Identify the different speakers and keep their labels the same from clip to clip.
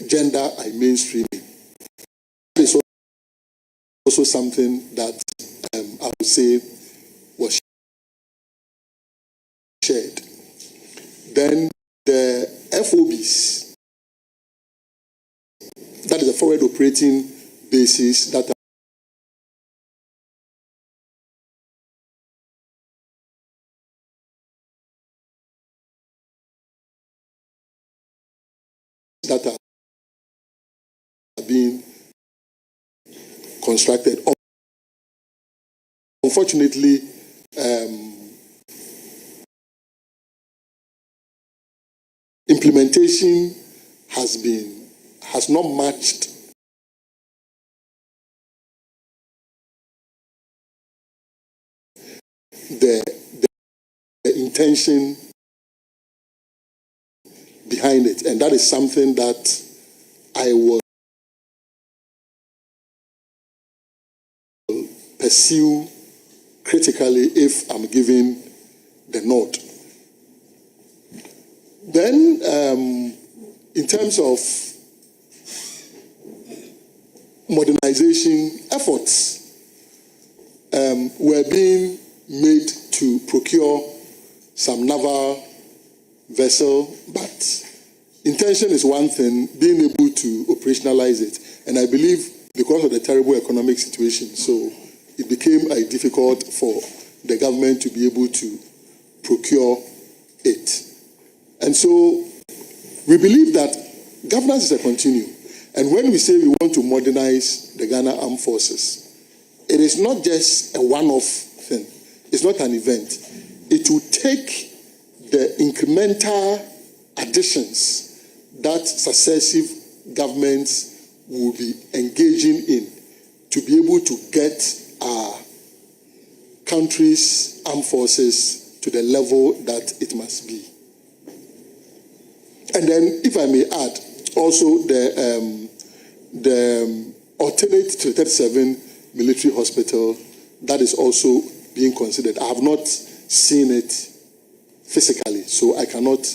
Speaker 1: gender and mainstreaming. That is also something that I would say was shared. Then the FOBs, that is the forward operating basis that are being constructed. Unfortunately, implementation has not matched the intention behind it, and that is something that I will pursue critically if I'm given the nod. Then, in terms of modernization efforts, were being made to procure some naval vessel, but intention is one thing, being able to operationalize it. And I believe because of the terrible economic situation, so it became difficult for the government to be able to procure it. And so we believe that governance is a continuum. And when we say we want to modernize the Ghana Armed Forces, it is not just a one-off thing. It's not an event. It will take the incremental additions that successive governments will be engaging in to be able to get our country's armed forces to the level that it must be. And then, if I may add, also the alternate to 37 military hospital, that is also being considered. I have not seen it physically, so I cannot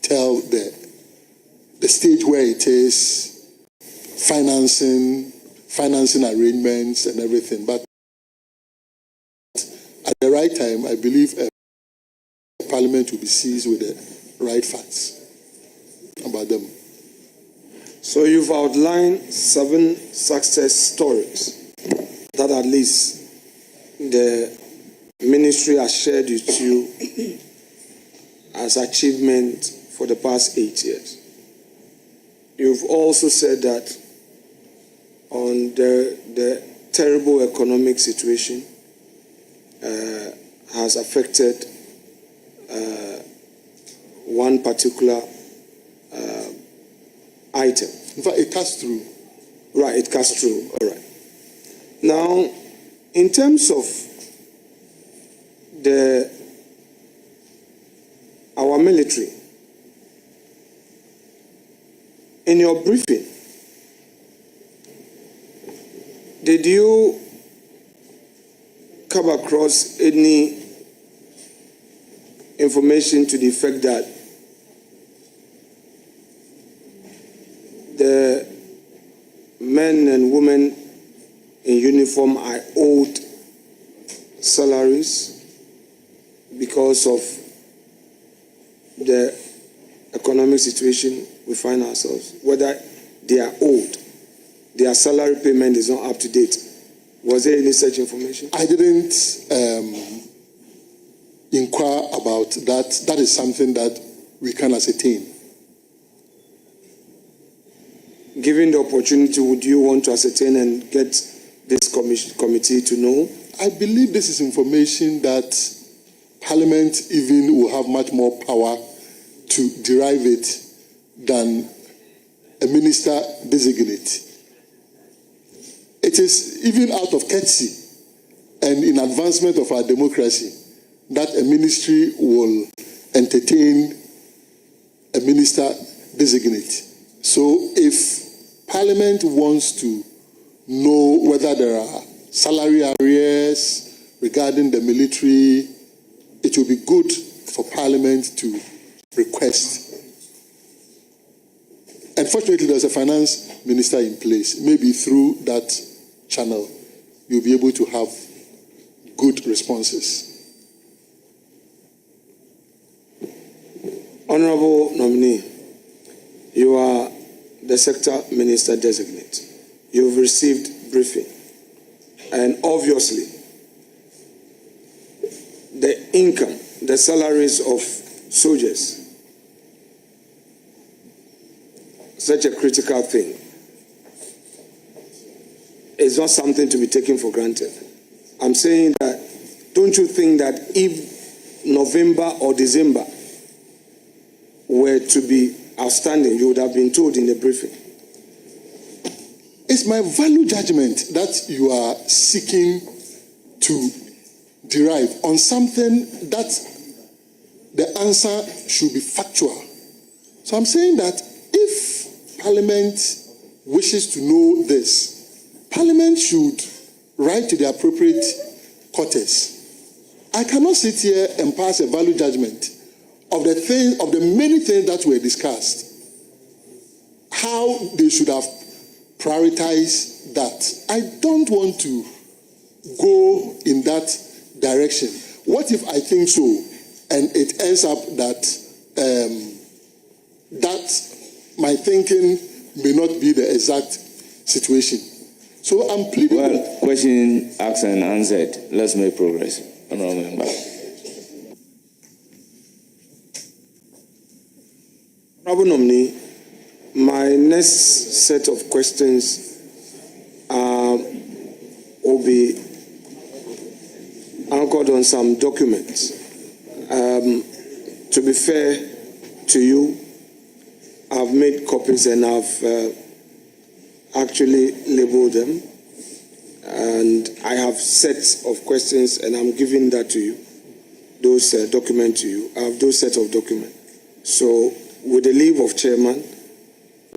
Speaker 1: tell the stage where it is, financing arrangements and everything. But at the right time, I believe Parliament will be seized with the right facts about them.
Speaker 2: So you've outlined 7 success stories that at least the ministry has shared with you as achievement for the past 8 years. You've also said that on the terrible economic situation has affected one particular item.
Speaker 1: In fact, it cuts through.
Speaker 2: Right, it cuts through. All right. Now, in terms of our military, in your briefing, did you come across any information to the effect that the men and women in uniform are owed salaries because of the economic situation we find ourselves, whether they are owed, their salary payment is not up to date? Was there any such information?
Speaker 1: I didn't inquire about that. That is something that we can ascertain.
Speaker 2: Given the opportunity, would you want to ascertain and get this committee to know?
Speaker 1: I believe this is information that Parliament even will have much more power to derive it than a minister designate. It is even out of courtesy and in advancement of our democracy that a ministry will entertain a minister designate. So if Parliament wants to know whether there are salary arrears regarding the military, it will be good for Parliament to request. fortunately, there's a finance minister in place. Maybe through that channel, you'll be able to have good responses.
Speaker 2: Honorable nominee, you are the sector minister designate. You've received briefing. And obviously, the income, the salaries of soldiers, such a critical thing, is not something to be taken for granted. I'm saying that, don't you think that if November or December were to be outstanding, you would have been told in the briefing?
Speaker 1: It's my value judgment that you are seeking to derive on something that the answer should be factual. So I'm saying that if Parliament wishes to know this, Parliament should write to the appropriate quarters. I cannot sit here and pass a value judgment of the many things that were discussed, how they should have prioritized that. I don't want to go in that direction. What if I think so, and it ends up that that my thinking may not be the exact situation? So I'm pleading.
Speaker 3: Well, question asked and answered. Let's make progress. Honourable member.
Speaker 2: Honourable nominee, my next set of questions will be anchored on some documents. To be fair to you, I've made copies and I've actually labeled them, and I have sets of questions, and I'm giving that to you, those documents to you. I have those sets of documents. So, with the leave of chairman,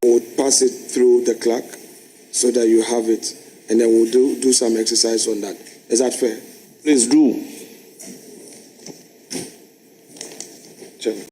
Speaker 2: we'll pass it through the clerk so that you have it, and then we'll do some exercise on that. Is that fair?
Speaker 3: Please do.
Speaker 2: Chairman.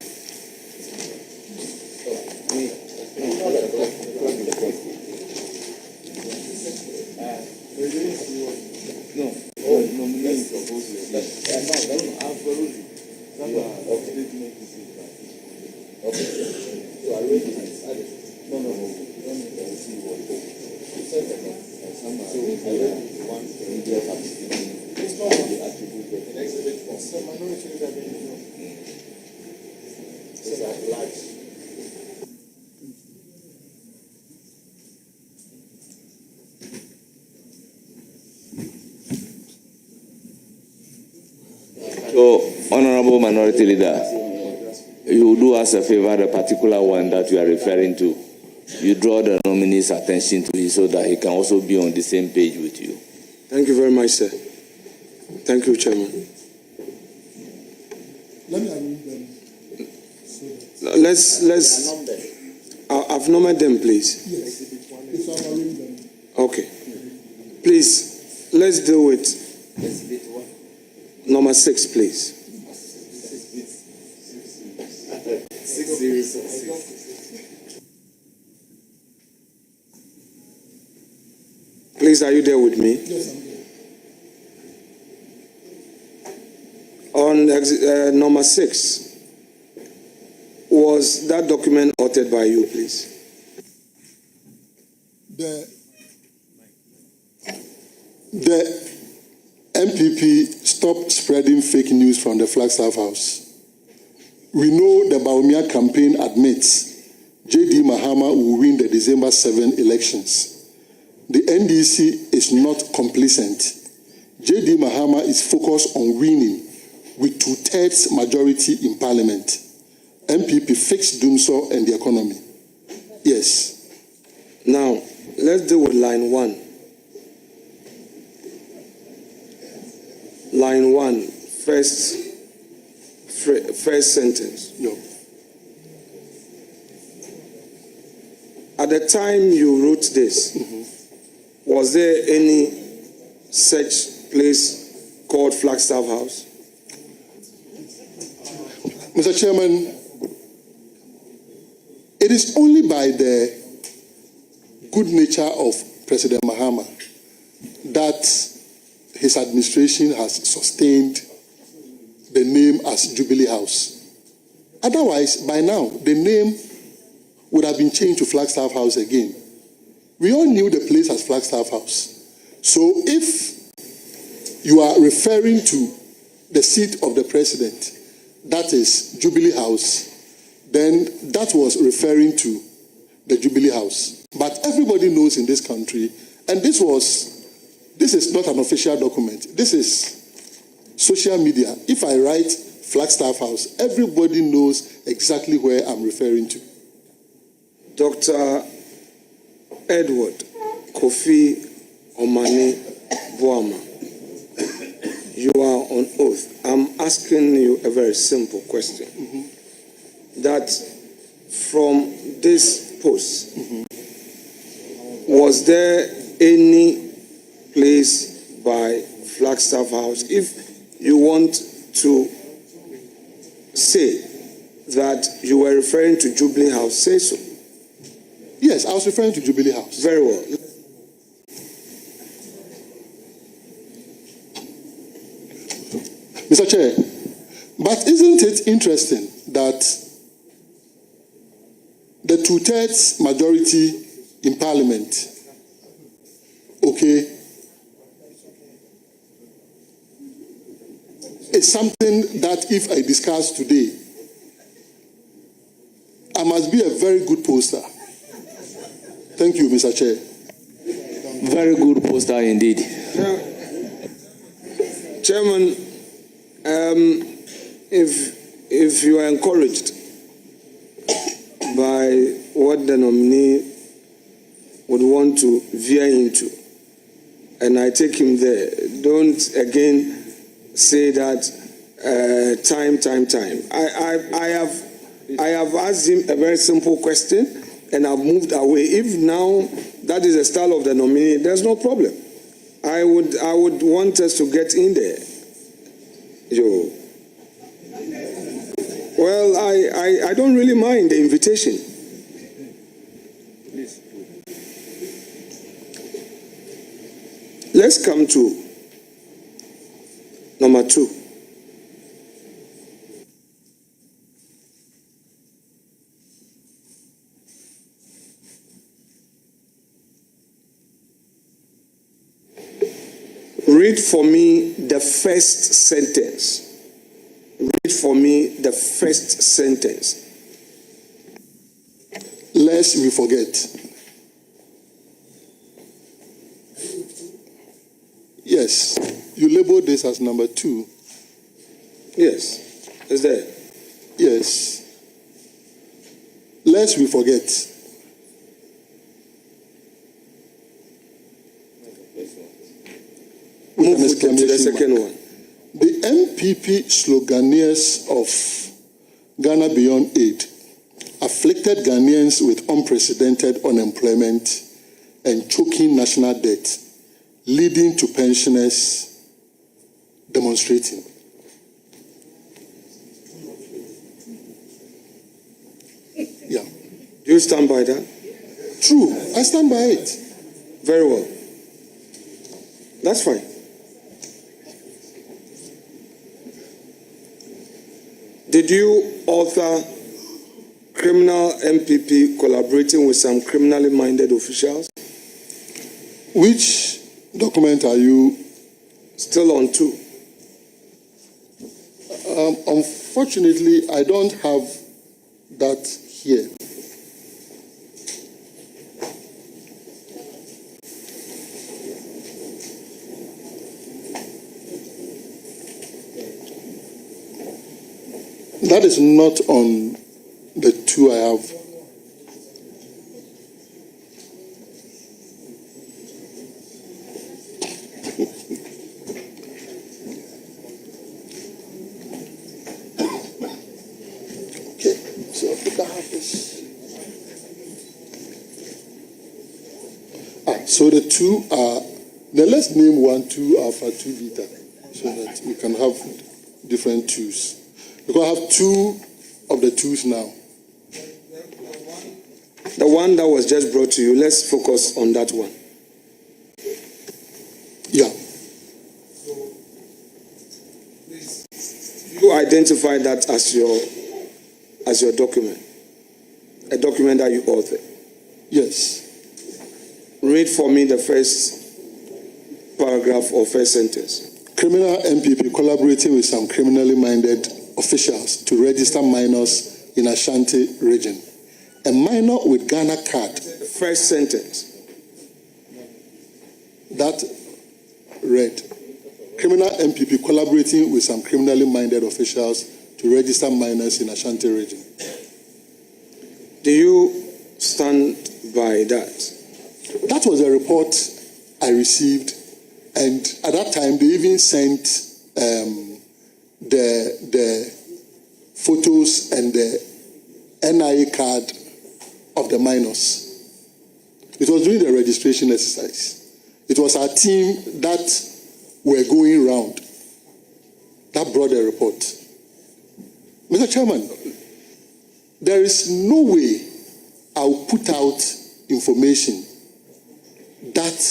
Speaker 3: So, Honourable Minority Leader, you will do us a favor, the particular one that you are referring to. You draw the nominee's attention to it so that he can also be on the same page with you.
Speaker 2: Thank you very much, sir. Thank you, Chairman.
Speaker 1: Let me read them.
Speaker 2: Let's. I've numbered them, please.
Speaker 1: Yes. If I can read them.
Speaker 2: Okay. Please, let's deal with number 6, please. 6. Please, are you there with me?
Speaker 1: Yes, I'm there.
Speaker 2: On number 6, was that document authored by you, please?
Speaker 1: The MPP stopped spreading fake news from the Flagstaff House. We know the Boamah campaign admits J.D. Mahama will win the December 7 elections. The NDC is not complacent. J.D. Mahama is focused on winning with 2/3 majority in Parliament. MPP fixed Dumso and the economy. Yes.
Speaker 2: Now, let's deal with line 1. Line 1, first sentence.
Speaker 1: No.
Speaker 2: At the time you wrote this, was there any such place called Flagstaff House?
Speaker 1: Mr. Chairman, it is only by the good nature of President Mahama that his administration has sustained the name as Jubilee House. Otherwise, by now, the name would have been changed to Flagstaff House again. We all knew the place as Flagstaff House. So if you are referring to the seat of the president, that is Jubilee House, then that was referring to the Jubilee House. But everybody knows in this country, and this is not an official document. This is social media. If I write Flagstaff House, everybody knows exactly where I'm referring to.
Speaker 2: Dr. Edward Kofi Omane Boamah, you are on oath. I'm asking you a very simple question. That from this post, was there any place by Flagstaff House? If you want to say that you were referring to Jubilee House, say so.
Speaker 1: Yes, I was referring to Jubilee House.
Speaker 2: Very well.
Speaker 1: Mr. Chair, but isn't it interesting that the 2/3 majority in Parliament, is something that if I discuss today, I must be a very good poster. Thank you, Mr. Chair.
Speaker 3: Very good poster indeed.
Speaker 2: Chairman, if you are encouraged by what the nominee would want to veer into, and I take him there, don't again say that time. I have asked him a very simple question, and I've moved away. If now that is the style of the nominee, there's no problem. I would want us to get in there. Well, I don't really mind the invitation. Let's come to number 2. Read for me the first sentence. Read for me the first sentence.
Speaker 1: Lest we forget. Yes, you labeled this as number 2.
Speaker 2: Yes, is there?
Speaker 1: Yes. Lest we forget.
Speaker 2: Move to the second one.
Speaker 1: The MPP sloganeers of Ghana Beyond Aid afflicted Ghanaians with unprecedented unemployment and choking national debt, leading to pensioners demonstrating. Yeah.
Speaker 2: Do you stand by that?
Speaker 1: True. I stand by it.
Speaker 2: Very well. That's fine. Did you author criminal MPP collaborating with some criminally minded officials?
Speaker 1: Which document are you?
Speaker 2: Still on 2.
Speaker 1: Unfortunately, I don't have that here. That is not on the 2 I have. Okay, so I think I have this. So the 2 are, then let's name 1, 2 alpha, 2 beta, so that we can have different 2s. Because I have 2 of the 2s now.
Speaker 2: The one that was just brought to you, let's focus on that one.
Speaker 1: Yeah.
Speaker 2: You identify that as your document, a document that you authored.
Speaker 1: Yes.
Speaker 2: Read for me the first paragraph or first sentence.
Speaker 1: Criminal MPP collaborating with some criminally minded officials to register minors in Ashanti region. A minor with Ghana card.
Speaker 2: First sentence.
Speaker 1: That read, criminal MPP collaborating with some criminally minded officials to register minors in Ashanti region.
Speaker 2: Do you stand by that?
Speaker 1: That was a report I received, and at that time they even sent the photos and the NIA card of the minors. It was during the registration exercise. It was our team that were going around that brought the report. Mr. Chairman, there is no way I'll put out information that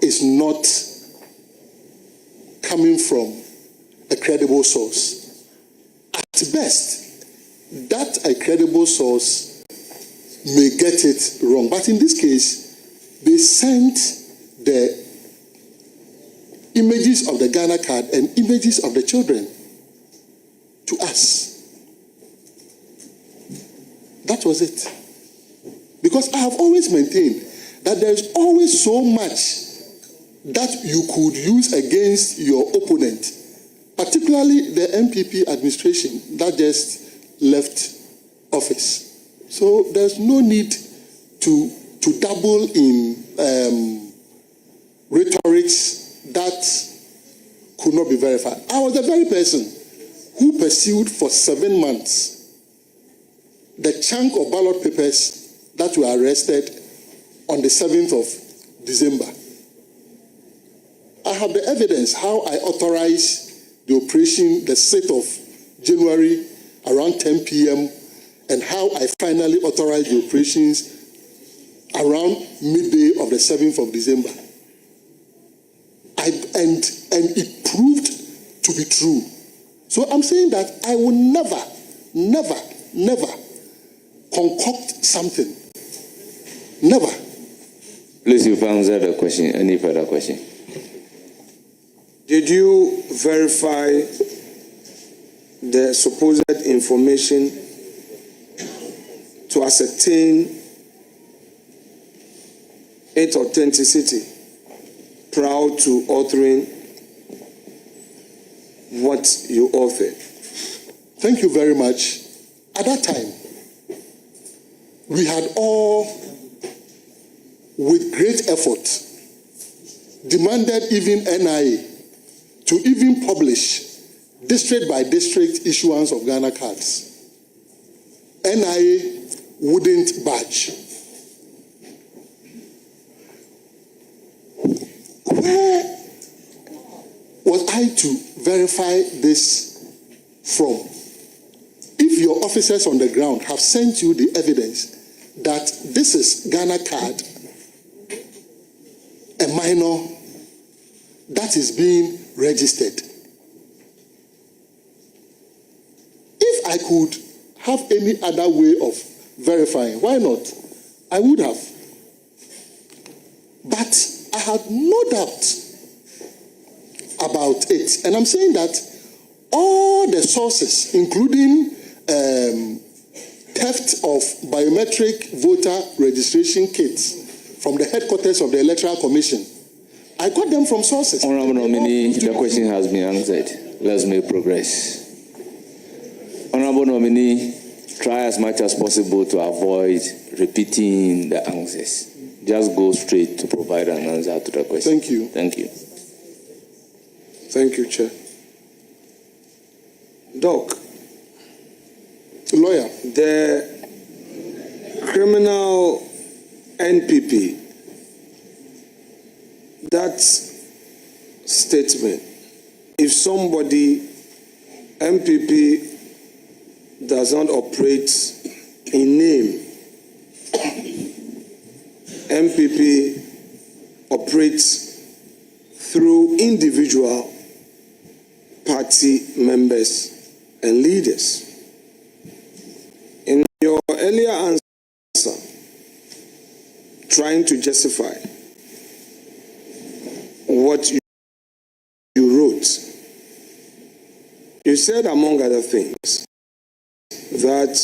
Speaker 1: is not coming from a credible source. At best, that a credible source may get it wrong. But in this case, they sent the images of the Ghana card and images of the children to us. That was it. Because I have always maintained that there is always so much that you could use against your opponent, particularly the MPP administration that just left office. So there's no need to dabble in rhetorics that could not be verified. I was the very person who pursued for 7 months the chunk of ballot papers that were arrested on the 7th of December. I have the evidence how I authorized the operation the 6th of January around 10 p.m. and how I finally authorized the operations around midday of the 7th of December. And it proved to be true. So I'm saying that I will never concoct something. Never.
Speaker 3: Please, you've answered the question. Any further question?
Speaker 2: Did you verify the supposed information to ascertain its authenticity prior to authoring what you authored?
Speaker 1: Thank you very much. At that time, we had all, with great effort, demanded even NIA to even publish district by district issuance of Ghana cards. NIA wouldn't budge. Where was I to verify this from? If your officers on the ground have sent you the evidence that this is Ghana card, a minor that is being registered. If I could have any other way of verifying, why not? I would have. But I had no doubt about it. And I'm saying that all the sources, including theft of biometric voter registration kits from the headquarters of the Electoral Commission, I got them from sources.
Speaker 3: Honorable nominee, the question has been answered. Let's make progress. Honorable nominee, try as much as possible to avoid repeating the answers. Just go straight to provide an answer to the question.
Speaker 1: Thank you.
Speaker 3: Thank you.
Speaker 2: Thank you, Chair. Doc.
Speaker 1: Lawyer.
Speaker 2: The criminal NPP, that statement, if somebody, MPP, does not operate in name, MPP operates through individual party members and leaders. In your earlier answer, trying to justify what you wrote, you said, among other things, that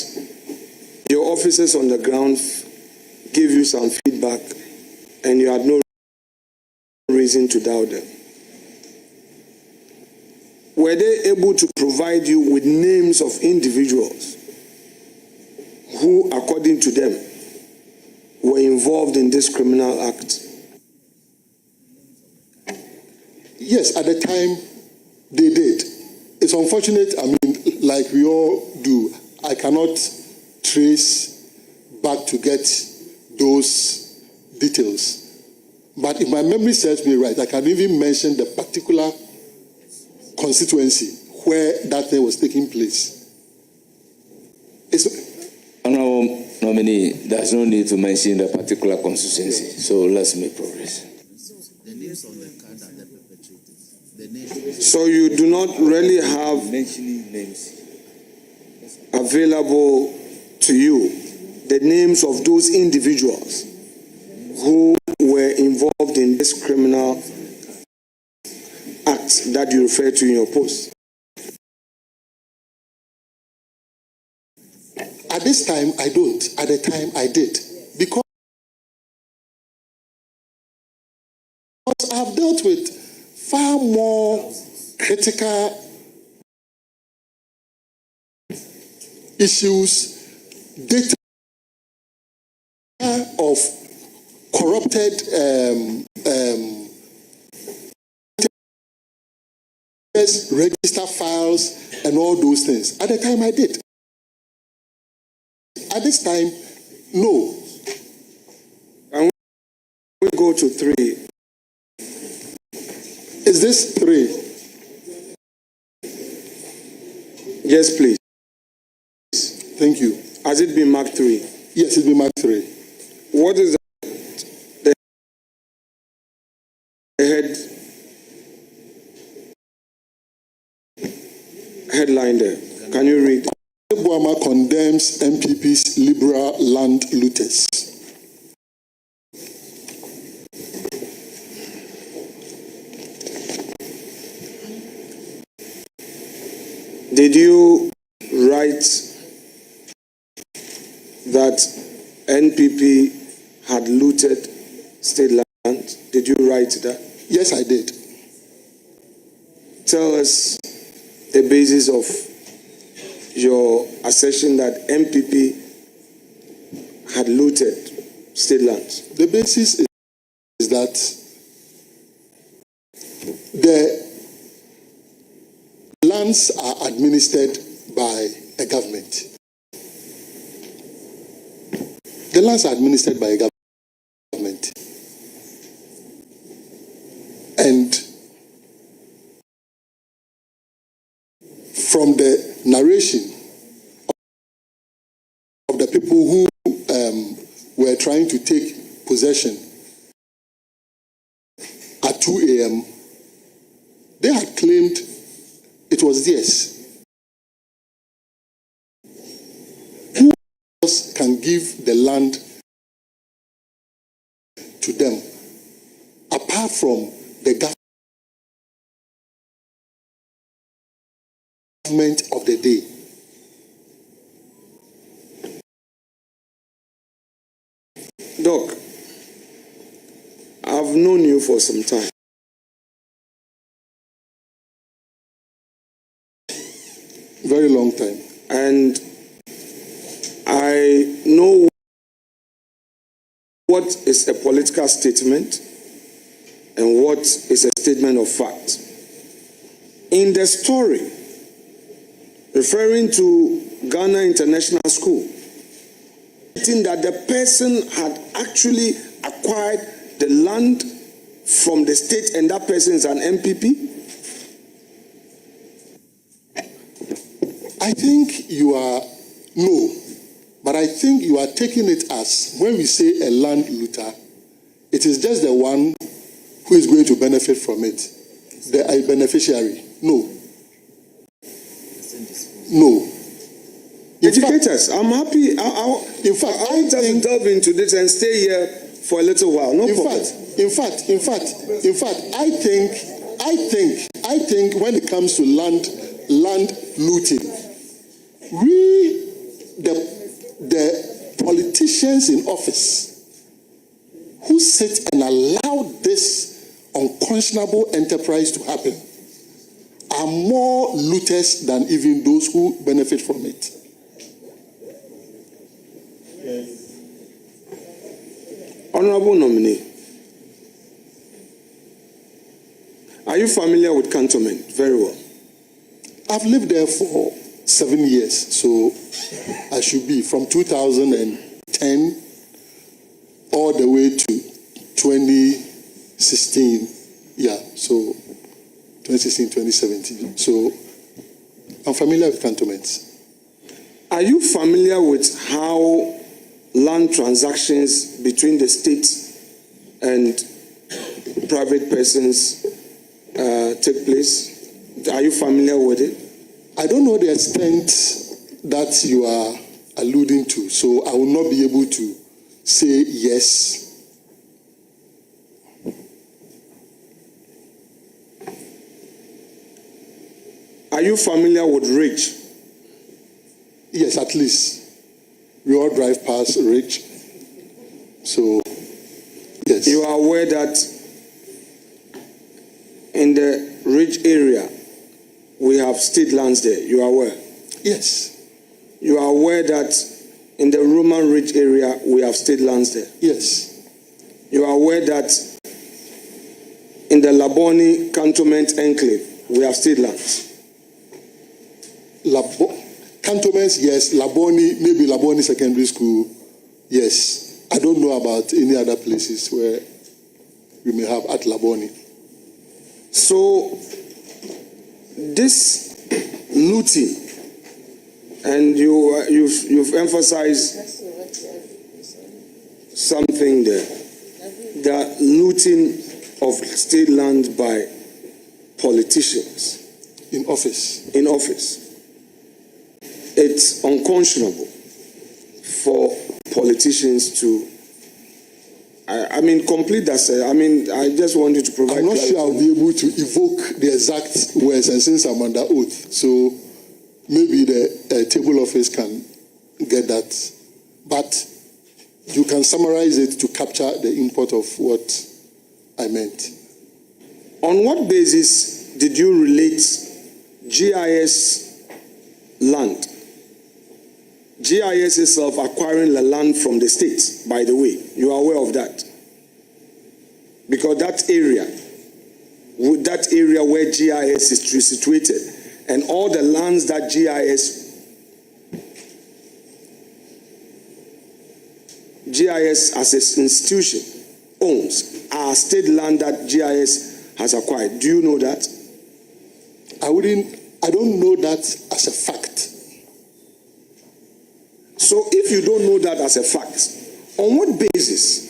Speaker 2: your officers on the ground gave you some feedback and you had no reason to doubt them. Were they able to provide you with names of individuals who, according to them, were involved in this criminal act?
Speaker 1: Yes, at the time they did. It's unfortunate, I mean, like we all do, I cannot trace back to get those details. But if my memory serves me right, I can even mention the particular constituency where that thing was taking place.
Speaker 3: Honorable nominee, there's no need to mention the particular constituency, so let's make progress.
Speaker 4: The names on the card are the perpetrators.
Speaker 2: So you do not really have
Speaker 3: Mentioning names.
Speaker 2: available to you the names of those individuals who were involved in this criminal act that you refer to in your post?
Speaker 1: At this time, I don't. At the time, I did. Because I've dealt with far more critical issues, data of corrupted register files and all those things. At the time, I did. At this time, no.
Speaker 2: And we go to 3.
Speaker 1: Is this 3?
Speaker 2: Yes, please.
Speaker 1: Thank you.
Speaker 2: Has it been marked 3?
Speaker 1: Yes, it's been marked 3.
Speaker 2: What is the headline there? Can you read?
Speaker 1: Boamah condemns MPP's liberal land looters.
Speaker 2: Did you write that NPP had looted state land? Did you write that?
Speaker 1: Yes, I did.
Speaker 2: Tell us the basis of your assertion that MPP had looted state land.
Speaker 1: The basis is that the lands are administered by a government. The lands are administered by a government. And from the narration of the people who were trying to take possession at 2 a.m., they had claimed it was theirs. Who else can give the land to them apart from the government of the day?
Speaker 2: Doc, I've known you for some time.
Speaker 1: Very long time.
Speaker 2: And I know what is a political statement and what is a statement of fact. In the story, referring to Ghana International School, that the person had actually acquired the land from the state and that person is an MPP?
Speaker 1: I think you are, no, but I think you are taking it as when we say a land looter, It is just the one who is going to benefit from it. The beneficiary. No. No.
Speaker 2: Educate us. I'm happy.
Speaker 1: In fact,
Speaker 2: I want us to delve into this and stay here for a little while. No problem.
Speaker 1: In fact, I think when it comes to land looting, the politicians in office who sit and allow this unconscionable enterprise to happen are more looters than even those who benefit from it.
Speaker 2: Honorable nominee, are you familiar with Cantonment? Very well.
Speaker 1: I've lived there for 7 years, so I should be from 2010 all the way to 2016. Yeah, so 2016, 2017. So I'm familiar with cantonments.
Speaker 2: Are you familiar with how land transactions between the state and private persons take place? Are you familiar with it?
Speaker 1: I don't know the extent that you are alluding to, so I will not be able to say yes.
Speaker 2: Are you familiar with Ridge?
Speaker 1: Yes, at least. We all drive past Ridge. So, yes.
Speaker 2: You are aware that in the Ridge area, we have state lands there. You are aware?
Speaker 1: Yes.
Speaker 2: You are aware that in the Roman Ridge area, we have state lands there?
Speaker 1: Yes.
Speaker 2: You are aware that in the Labone Cantonment Enclave, we have state lands?
Speaker 1: Cantonments, yes. Labone, maybe Labone Secondary School, yes. I don't know about any other places where we may have at Labone.
Speaker 2: So, this looting, and you've emphasized something there, the looting of state land by politicians
Speaker 1: in office.
Speaker 2: It's unconscionable for politicians to, complete that. I just wanted to provide.
Speaker 1: I'm not sure I'll be able to evoke the exact words, and since I'm under oath, so maybe the table office can get that. But you can summarize it to capture the import of what I meant.
Speaker 2: On what basis did you relate GIS land? GIS itself acquiring the land from the state, by the way. You are aware of that? Because that area where GIS is situated, and all the lands that GIS as an institution owns are state land that GIS has acquired. Do you know that?
Speaker 1: I don't know that as a fact.
Speaker 2: So if you don't know that as a fact, on what basis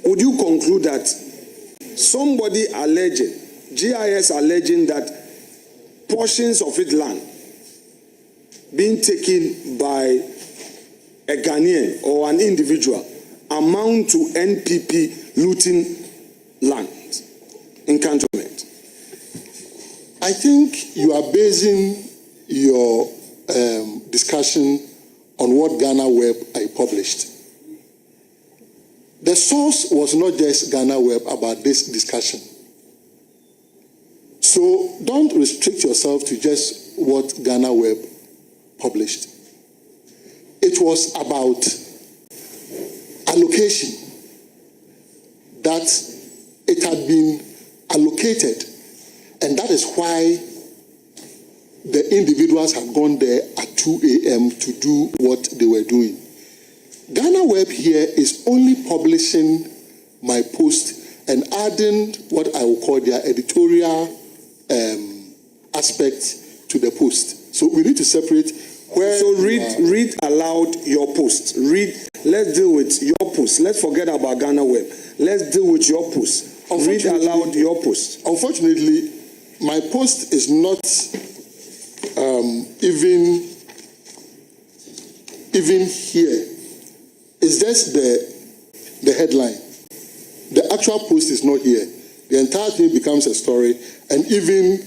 Speaker 2: would you conclude that somebody alleging, GIS alleging that portions of its land being taken by a Ghanaian or an individual amount to NPP looting land in cantonment?
Speaker 1: I think you are basing your discussion on what Ghana Web I published. The source was not just Ghana Web about this discussion. So don't restrict yourself to just what Ghana Web published. It was about allocation, that it had been allocated, and that is why the individuals had gone there at 2 a.m. to do what they were doing. Ghana Web here is only publishing my post and adding what I will call their editorial aspect to the post. So we need to separate Where
Speaker 2: so read aloud your post. Let's deal with your post. Let's forget about Ghana Web. Let's deal with your post. Read aloud your post.
Speaker 1: Unfortunately, my post is not even here. It's just the headline. The actual post is not here. The entire thing becomes a story, and even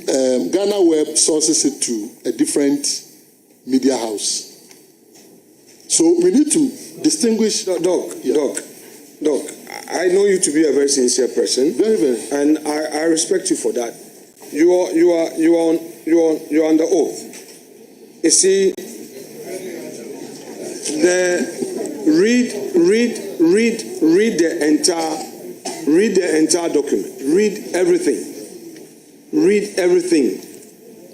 Speaker 1: Ghana Web sources it to a different media house. So we need to distinguish.
Speaker 2: Doc, I know you to be a very sincere person.
Speaker 1: Very, very.
Speaker 2: And I respect you for that. You are under oath. You see, read the entire document. Read everything.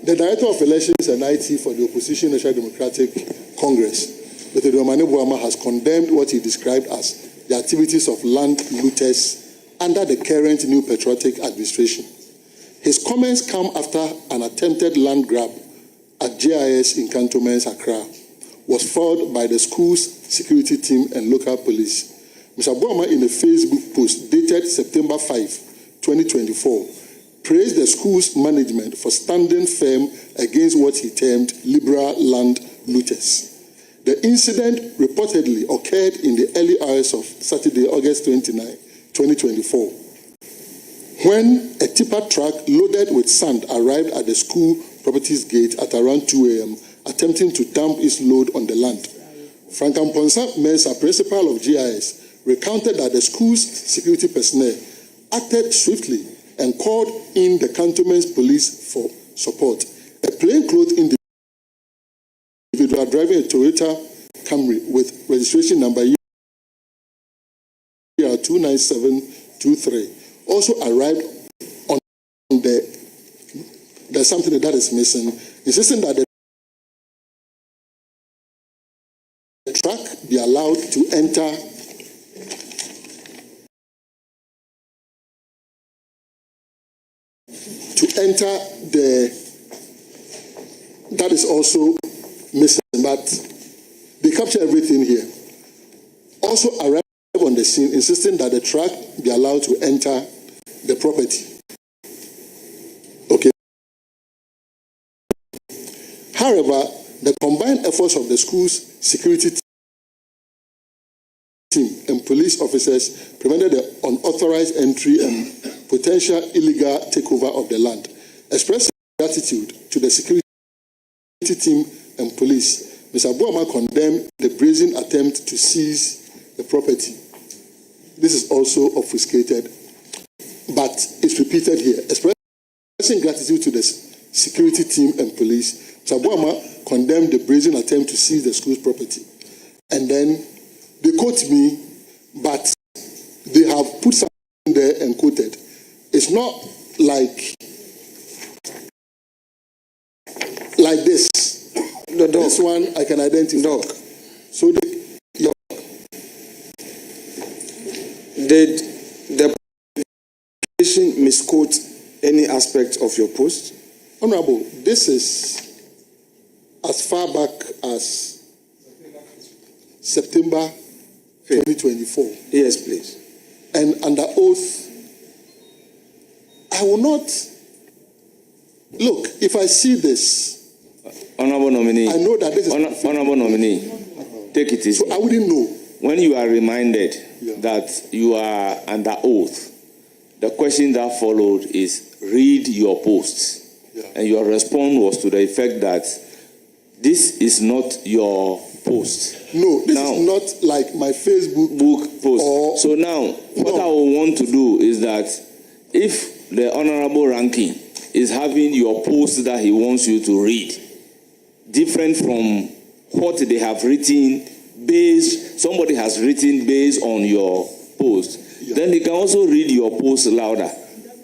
Speaker 1: The Director of Elections and IT for the Opposition National Democratic Congress, Dr. Omane Boamah, has condemned what he described as the activities of land looters under the current New Patriotic administration. His comments come after an attempted land grab at JIS in Cantonments, Accra, was foiled by the school's security team and local police. Mr. Boamah, in a Facebook post dated September 5, 2024, praised the school's management for standing firm against what he termed liberal land looters. The incident reportedly occurred in the early hours of Saturday, August 29, 2024, when a tipper truck loaded with sand arrived at the school property's gate at around 2 a.m., attempting to dump its load on the land. Frankamponsa Mensah, principal of GIS, recounted that the school's security personnel acted swiftly and called in the Cantonments police for support. A plainclothes individual driving a Toyota Camry with registration number 29723 also arrived on there's something that is missing, insisting that the truck be allowed to enter that is also missing, but they capture everything here. Also arrived on the scene, insisting that the truck be allowed to enter the property. Okay. However, the combined efforts of the school's security team and police officers prevented the unauthorized entry and potential illegal takeover of the land. Expressing gratitude to the security team and police, Mr. Boamah condemned the brazen attempt to seize the property. This is also obfuscated, but it's repeated here. Expressing gratitude to the security team and police, Mr. Boamah condemned the brazen attempt to seize the school's property. And then they quote me, but they have put something there and quoted. It's not like this.
Speaker 2: No, Doc.
Speaker 1: This one I can identify.
Speaker 2: Doc.
Speaker 1: So
Speaker 2: did the publication misquote any aspect of your post?
Speaker 1: Honorable, this is as far back as September 2024.
Speaker 2: Yes, please.
Speaker 1: And under oath, I will not. Look, if I see this,
Speaker 3: Honorable nominee,
Speaker 1: I know that this is
Speaker 3: Honorable nominee, take it easy.
Speaker 1: So I wouldn't know.
Speaker 3: When you are reminded that you are under oath, the question that followed is read your post. And your response was to the effect that this is not your post.
Speaker 1: No, this is not like my Facebook
Speaker 3: post. So now, what I will want to do is that if the Honorable Ranking is having your post that he wants you to read, different from what they have written, somebody has written based on your post, then he can also read your post louder.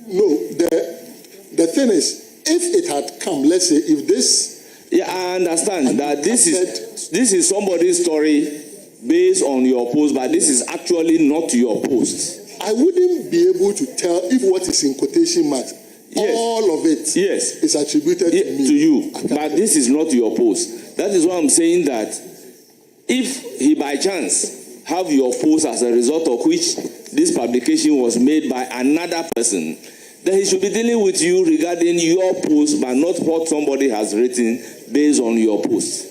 Speaker 1: No, the thing is, if it had come, let's say, if this...
Speaker 3: Yeah, I understand that this is somebody's story based on your post, but this is actually not your post.
Speaker 1: I wouldn't be able to tell if what is in quotation marks
Speaker 3: Yes.
Speaker 1: All of it
Speaker 3: Yes.
Speaker 1: is attributed to me.
Speaker 3: To you. But this is not your post. That is why I'm saying that if he by chance have your post as a result of which this publication was made by another person, then he should be dealing with you regarding your post, but not what somebody has written based on your post.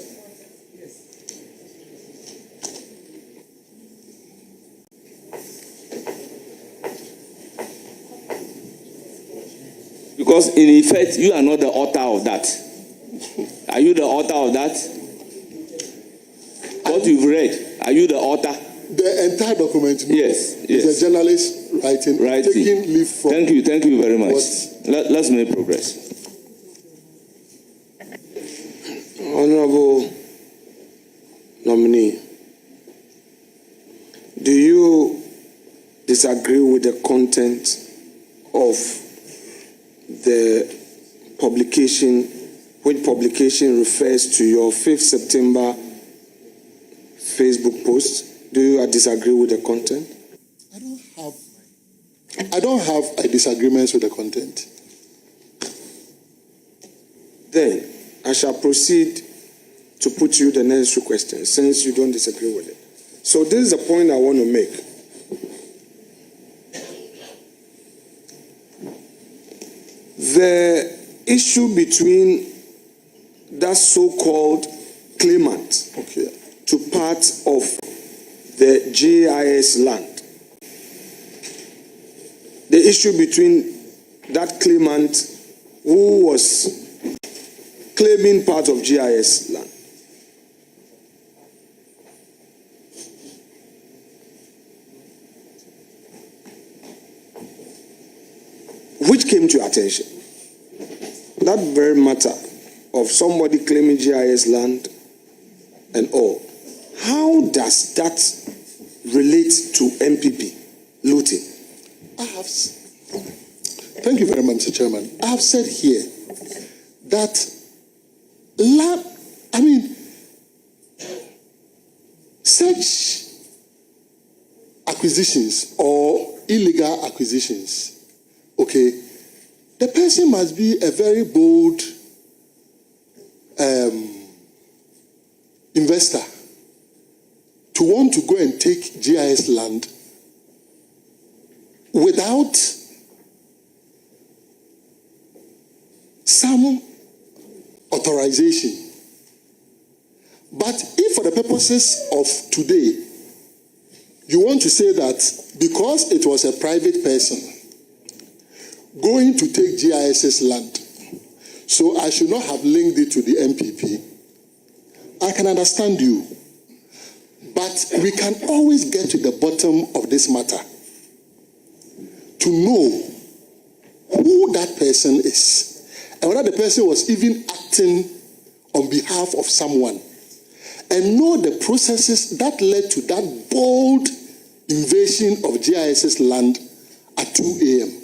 Speaker 3: Because in effect, you are not the author of that. Are you the author of that? What you've read, are you the author?
Speaker 1: The entire document, no.
Speaker 3: Yes.
Speaker 1: It's a journalist writing. Taking leave from.
Speaker 3: Thank you very much. Let's make progress.
Speaker 2: Honorable nominee, do you disagree with the content of the publication, which publication refers to your 5th September Facebook post? Do you disagree with the content?
Speaker 1: I don't have a disagreement with the content.
Speaker 2: Then I shall proceed to put you the necessary question, since you don't disagree with it. So this is the point I want to make. The issue between that so-called claimant to part of the GIS land, the issue between that claimant who was claiming part of GIS land, which came to your attention, that very matter of somebody claiming GIS land and all, how does that relate to MPP looting?
Speaker 1: Thank you very much, Mr. Chairman. I have said here that such acquisitions or illegal acquisitions, the person must be a very bold investor to want to go and take GIS land without some authorization. But if for the purposes of today, you want to say that because it was a private person going to take GIS's land, so I should not have linked it to the MPP, I can understand you. But we can always get to the bottom of this matter to know who that person is and whether the person was even acting on behalf of someone, and know the processes that led to that bold invasion of GIS's land at 2 a.m.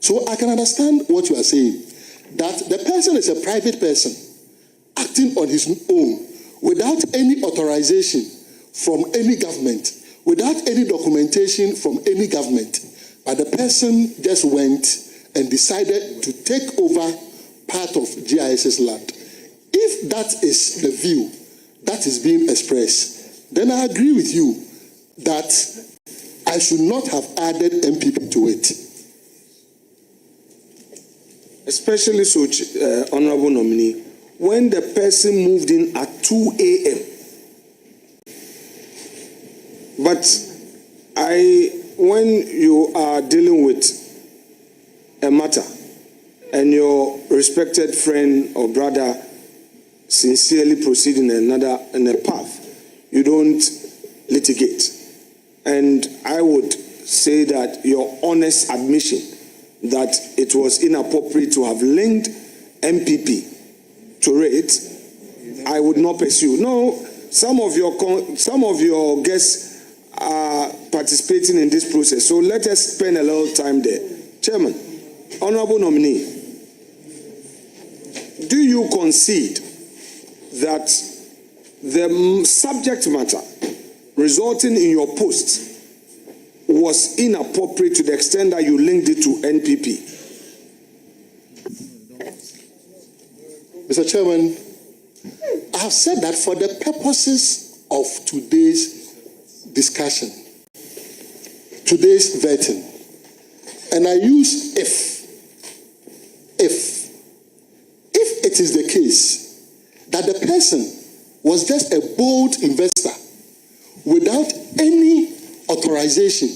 Speaker 1: So I can understand what you are saying, that the person is a private person acting on his own without any authorization from any government, without any documentation from any government, but the person just went and decided to take over part of GIS's land. If that is the view that is being expressed, then I agree with you that I should not have added MPP to it. Especially so, Honorable Nominee, when the person moved in at 2 a.m. But when you are dealing with a matter and your respected friend or brother sincerely proceeding in a path, you don't litigate. And I would say that your honest admission that it was inappropriate to have linked MPP to it, I would not pursue. No, some of your guests are participating in this process, so let us spend a little time there. Chairman, Honorable Nominee, do you concede that the subject matter resulting in your post was inappropriate to the extent that you linked it to NPP? Mr. Chairman, I have said that for the purposes of today's discussion, today's vetting, and I use if it is the case that the person was just a bold investor without any authorization,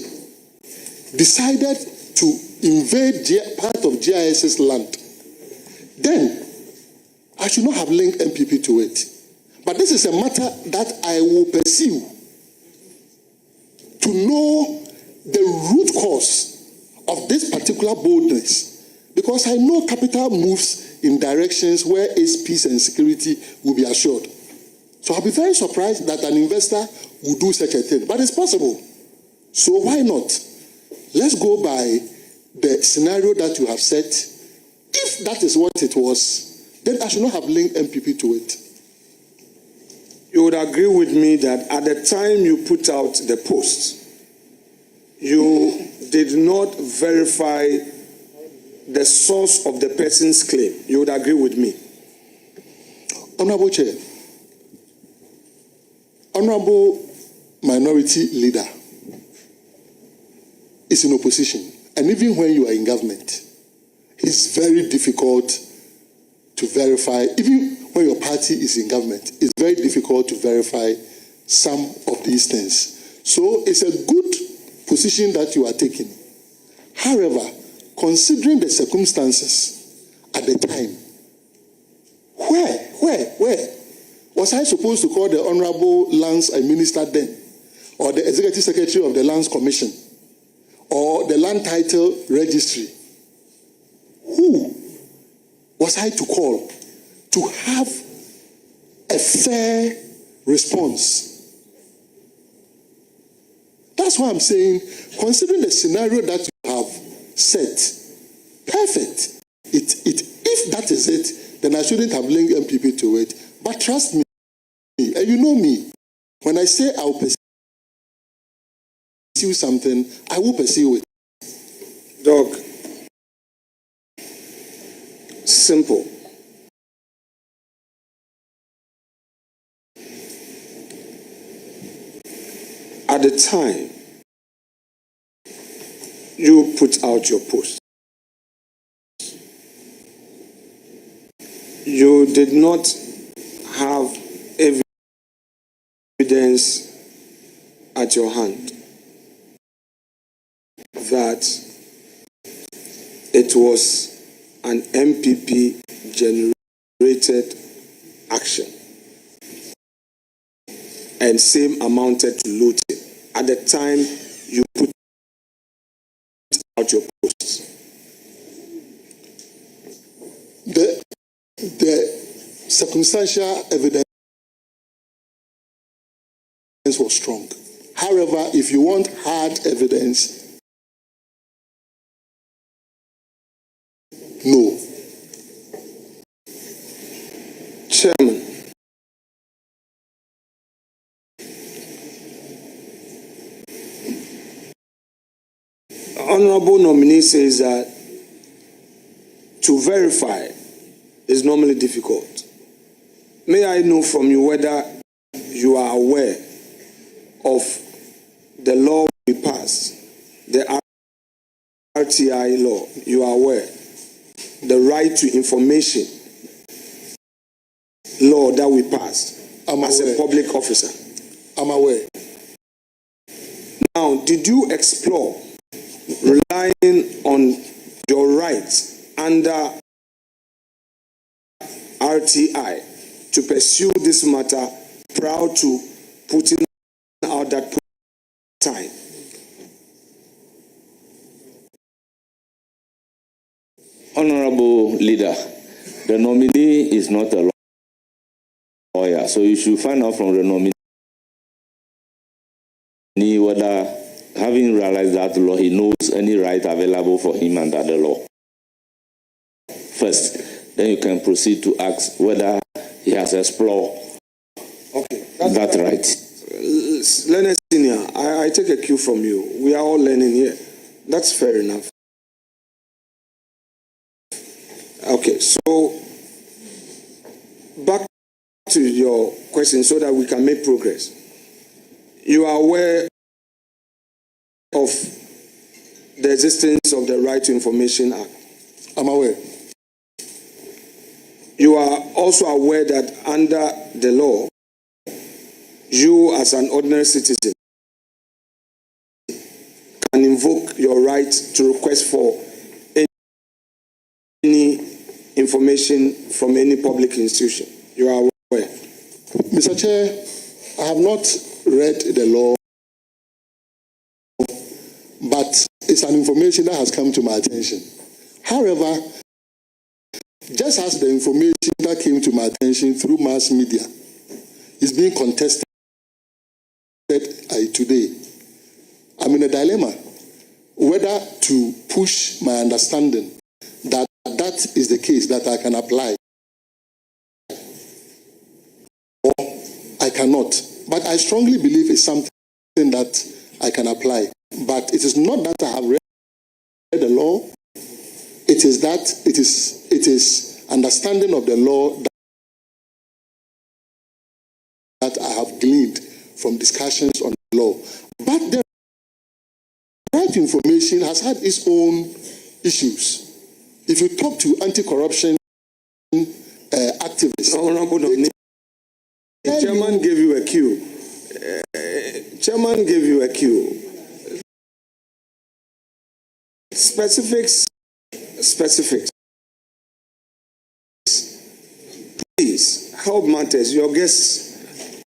Speaker 1: decided to invade part of GIS's land, then I should not have linked MPP to it. But this is a matter that I will pursue to know the root cause of this particular boldness, because I know capital moves in directions where its peace and security will be assured. So I'll be very surprised that an investor would do such a thing, but it's possible. So why not? Let's go by the scenario that you have set. If that is what it was, then I should not have linked MPP to it.
Speaker 2: You would agree with me that at the time you put out the post, you did not verify the source of the person's claim. You would agree with me?
Speaker 1: Honorable Chair, Honorable Minority Leader is in opposition. And even when you are in government, it's very difficult to verify. Even when your party is in government, it's very difficult to verify some of these things. So it's a good position that you are taking. However, considering the circumstances at the time, where was I supposed to call the Honorable Lands Minister then, or the Executive Secretary of the Lands Commission, or the Land Title Registry? Who was I to call to have a fair response? That's why I'm saying, considering the scenario that you have set, perfect. If that is it, then I shouldn't have linked MPP to it. But trust me, and you know me, when I say I'll pursue something, I will pursue it.
Speaker 2: Doc, simple. At the time you put out your post, you did not have evidence at your hand that it was an MPP generated action and same amounted to looting at the time you put out your posts.
Speaker 1: The circumstantial evidence was strong. However, if you want hard evidence, no.
Speaker 2: Chairman, Honorable nominee says that to verify is normally difficult. May I know from you whether you are aware of the law we passed, the RTI law? You are aware? The right to information law that we passed as a public officer?
Speaker 1: I'm aware.
Speaker 2: Now, did you explore relying on your rights under RTI to pursue this matter prior to putting out that time?
Speaker 3: Honorable Leader, the nominee is not a lawyer, so you should find out from the nominee whether, having realized that law, he knows any right available for him under the law. First, then you can proceed to ask whether he has explored that right.
Speaker 2: Learned Senior, I take a cue from you. We are all learning here. That's fair enough. Okay, so back to your question so that we can make progress. You are aware of the existence of the Right to Information Act.
Speaker 1: I'm aware.
Speaker 2: You are also aware that under the law, you as an ordinary citizen can invoke your right to request for any information from any public institution. You are aware.
Speaker 1: Mr. Chair, I have not read the law, but it's an information that has come to my attention. However, just as the information that came to my attention through mass media is being contested today, I'm in a dilemma whether to push my understanding that that is the case that I can apply or I cannot. But I strongly believe it's something that I can apply. But it is not that I have read the law. It is that it is understanding of the law that I have gleaned from discussions on the law. But the right to information has had its own issues. If you talk to anti-corruption activists,
Speaker 2: the chairman gave you a cue. Chairman gave you a cue. Specifics. Please help matters. Your guests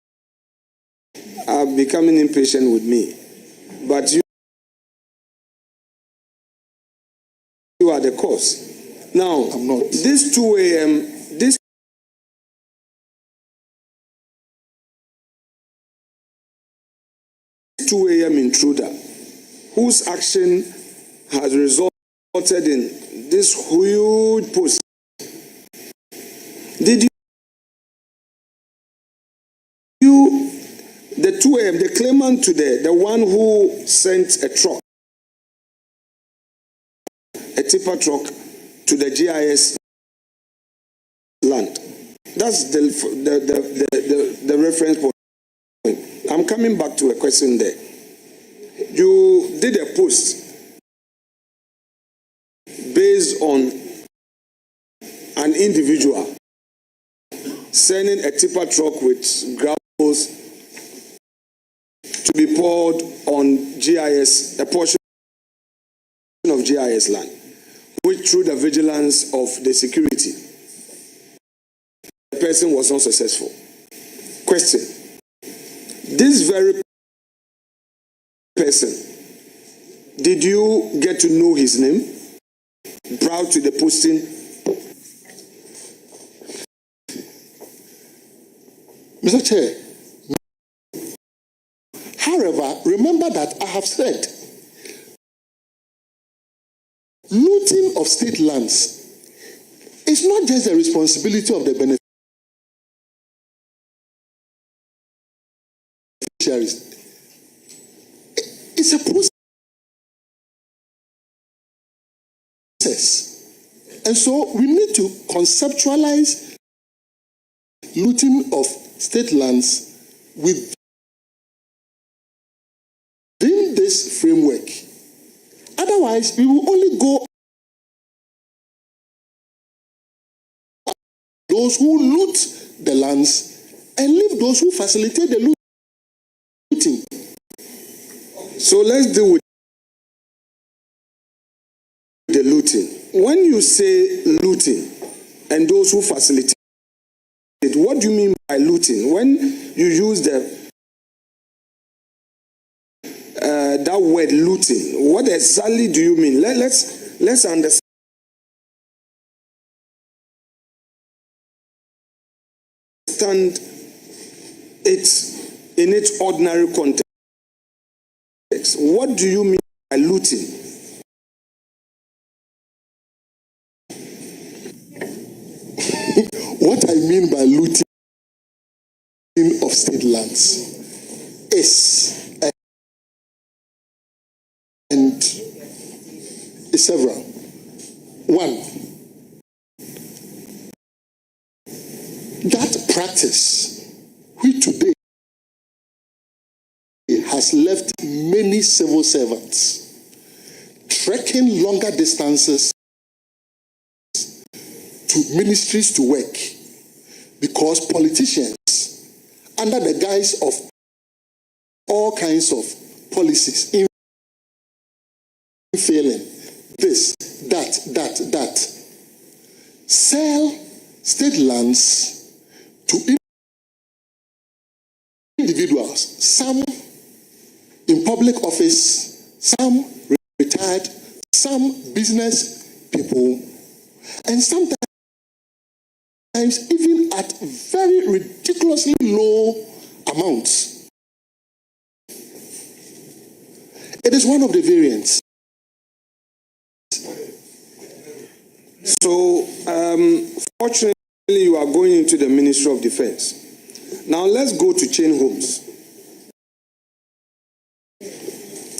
Speaker 2: are becoming impatient with me, but you are the cause. Now,
Speaker 1: I'm not.
Speaker 2: This 2 a.m. This 2 a.m. intruder, whose action has resulted in this huge post. Did you the 2 a.m. the claimant today, the one who sent a tipper truck to the GIS land? That's the reference point. I'm coming back to a question there. You did a post based on an individual sending a tipper truck with gravels to be poured on GIS, a portion of GIS land, which through the vigilance of the security, the person was not successful. Question: this very person, did you get to know his name prior to the posting?
Speaker 1: Mr. Chair, however, remember that I have said looting of state lands is not just the responsibility of the beneficiaries. It's a process. And so we need to conceptualize looting of state lands within this framework. Otherwise, we will only go those who loot the lands and leave those who facilitate the looting.
Speaker 2: So let's deal with the looting. When you say looting and those who facilitate, what do you mean by looting? When you use that word looting, what exactly do you mean? Let's understand it in its ordinary context. What do you mean by looting?
Speaker 1: What I mean by looting of state lands is several. One, that practice, which today has left many civil servants trekking longer distances to ministries to work because politicians, under the guise of all kinds of policies, in failing this, that, sell state lands to individuals, some in public office, some retired, some business people, and sometimes even at very ridiculously low amounts. It is one of the variants.
Speaker 2: So, fortunately, you are going into the Ministry of Defense. Now, let's go to chain homes.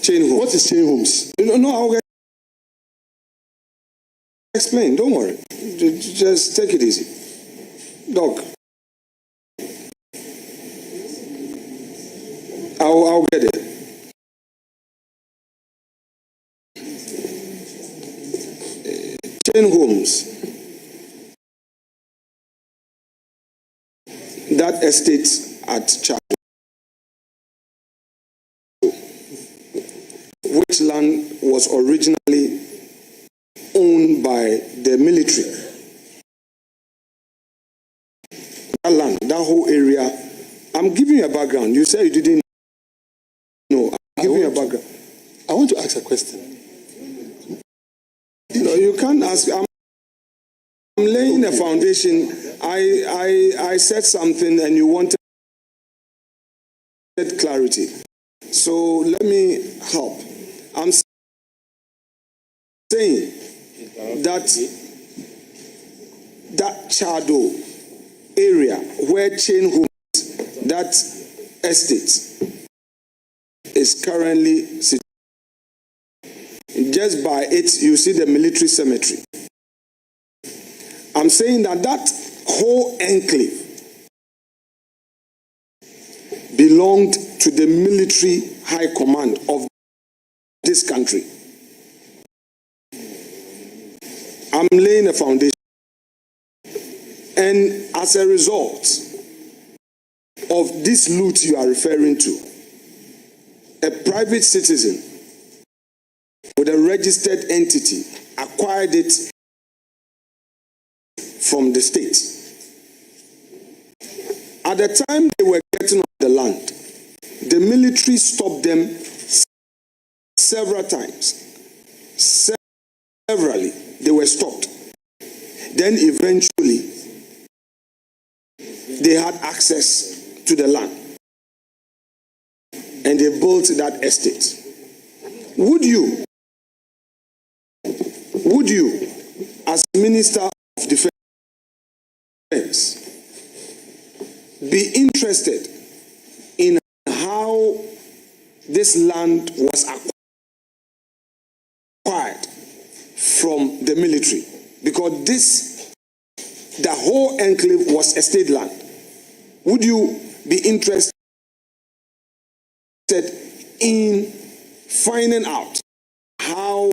Speaker 2: Chain homes.
Speaker 1: What is chain homes?
Speaker 2: No, I'll explain. Don't worry. Just take it easy. Doc. I'll get it. Chain homes. That estate at Chado, which land was originally owned by the military. That land, that whole area. I'm giving you a background. You said you didn't know. I'm giving you a background.
Speaker 1: I want to ask a question.
Speaker 2: No, you can't ask. I'm laying a foundation. I said something and you wanted clarity. So let me help. I'm saying that Chado area where chain homes, that estate is currently situated. Just by it, you see the military cemetery. I'm saying that whole enclave belonged to the military high command of this country. I'm laying a foundation. And as a result of this loot you are referring to, a private citizen with a registered entity acquired it from the state. At the time they were getting on the land, the military stopped them several times. Severally, they were stopped. Then eventually, they had access to the land. And they built that estate. Would you, as Minister of Defense, be interested in how this land was acquired from the military? Because the whole enclave was estate land. Would you be interested in finding out how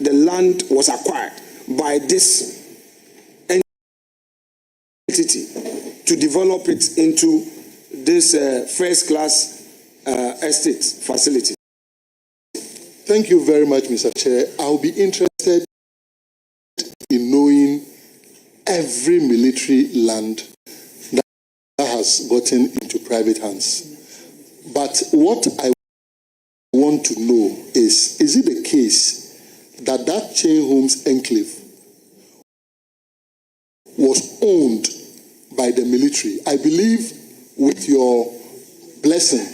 Speaker 2: the land was acquired by this entity to develop it into this first-class estate facility?
Speaker 1: Thank you very much, Mr. Chair. I'll be interested in knowing every military land that has gotten into private hands. But what I want to know is it the case that chain homes enclave was owned by the military? I believe with your blessing,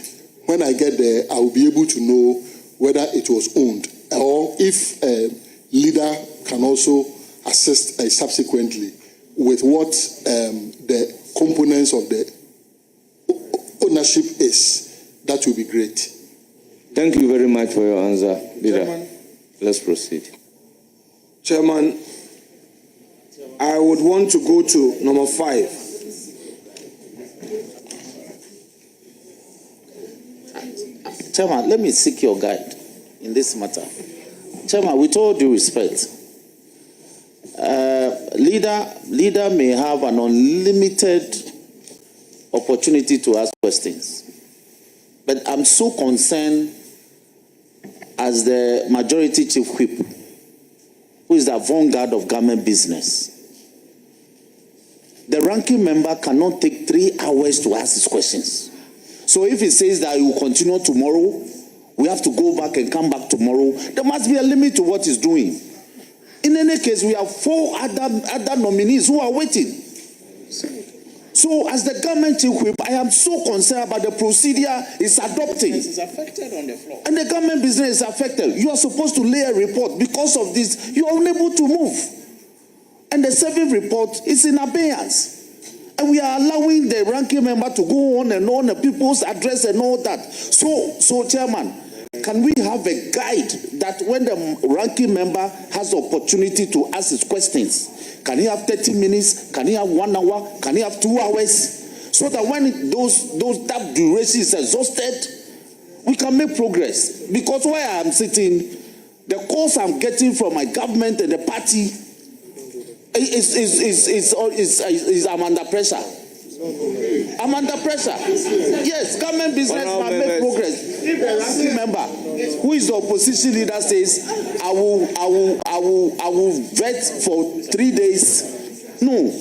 Speaker 1: when I get there, I will be able to know whether it was owned or if a leader can also assist subsequently with what the components of the ownership is. That will be great.
Speaker 3: Thank you very much for your answer, Leader. Let's proceed.
Speaker 2: Chairman, I would want to go to number 5.
Speaker 4: Chairman, let me seek your guide in this matter. Chairman, with all due respect, leader may have an unlimited opportunity to ask questions. But I'm so concerned as the majority chief whip, who is the vanguard of government business. The ranking member cannot take 3 hours to ask his questions. So if he says that he will continue tomorrow, we have to go back and come back tomorrow. There must be a limit to what he's doing. In any case, we have 4 other nominees who are waiting. So as the government chief whip, I am so concerned about the procedure it's adopting.
Speaker 5: It is affected on the floor.
Speaker 4: And the government business is affected. You are supposed to lay a report. Because of this, you are unable to move. And the 7th report is in abeyance. And we are allowing the ranking member to go on and on, the people's address and all that. So Chairman, can we have a guide that when the ranking member has the opportunity to ask his questions, can he have 30 minutes? Can he have 1 hour? Can he have 2 hours? So that when that duration is exhausted, we can make progress. Because where I am sitting, the calls I'm getting from my government and the party is I'm under pressure. I'm under pressure. Yes, government business must make progress. If the ranking member, who is the opposition leader, says, I will vet for 3 days. No.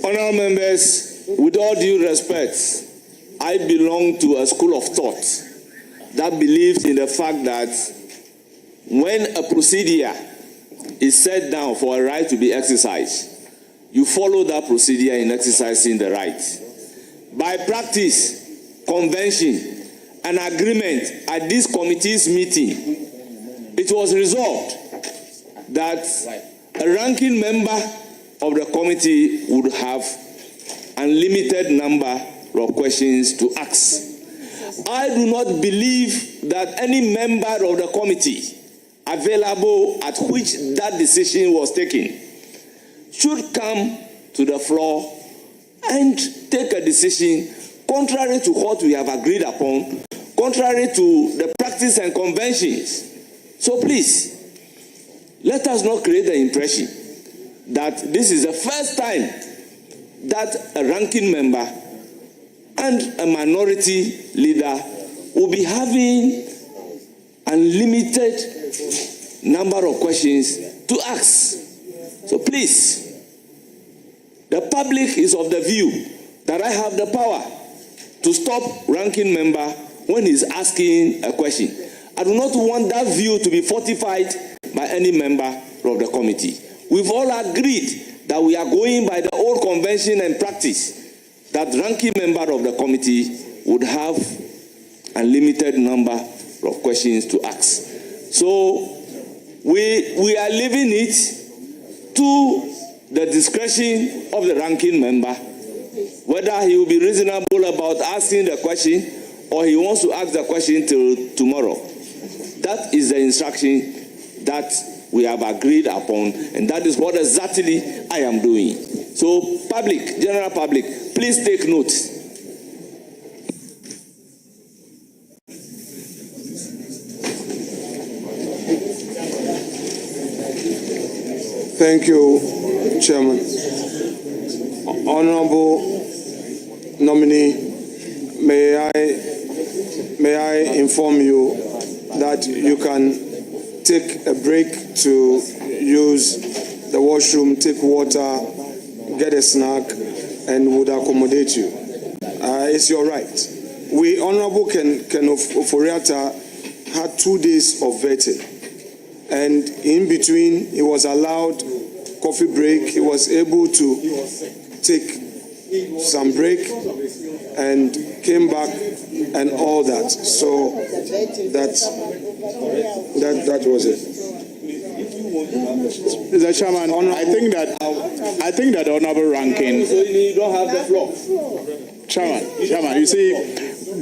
Speaker 3: Honourable members, with all due respect, I belong to a school of thought that believes in the fact that when a procedure is set down for a right to be exercised, you follow that procedure in exercising the right. By practice, convention, and agreement at this committee's meeting, it was resolved that a ranking member of the committee would have unlimited number of questions to ask. I do not believe that any member of the committee available at which that decision was taken should come to the floor and take a decision contrary to what we have agreed upon, contrary to the practice and conventions. So please, let us not create the impression that this is the first time that a ranking member and a minority leader will be having unlimited number of questions to ask. So please, the public is of the view that I have the power to stop ranking member when he's asking a question. I do not want that view to be fortified by any member of the committee. We've all agreed that we are going by the old convention and practice that ranking member of the committee would have unlimited number of questions to ask. So we are leaving it to the discretion of the ranking member, whether he will be reasonable about asking the question or he wants to ask the question till tomorrow. That is the instruction that we have agreed upon, and that is what exactly I am doing. So public, general public, please take note.
Speaker 2: Thank you, Chairman. Honorable nominee, may I inform you that you can take a break to use the washroom, take water, get a snack, and would accommodate you. It's your right. We, Honorable Ken Oforiatta, had 2 days of vetting. And in between, he was allowed coffee break. He was able to take some break and came back and all that. So that was it.
Speaker 5: Mr. Chairman, I think that honorable ranking.
Speaker 3: So you don't have the floor.
Speaker 5: Chairman, you see,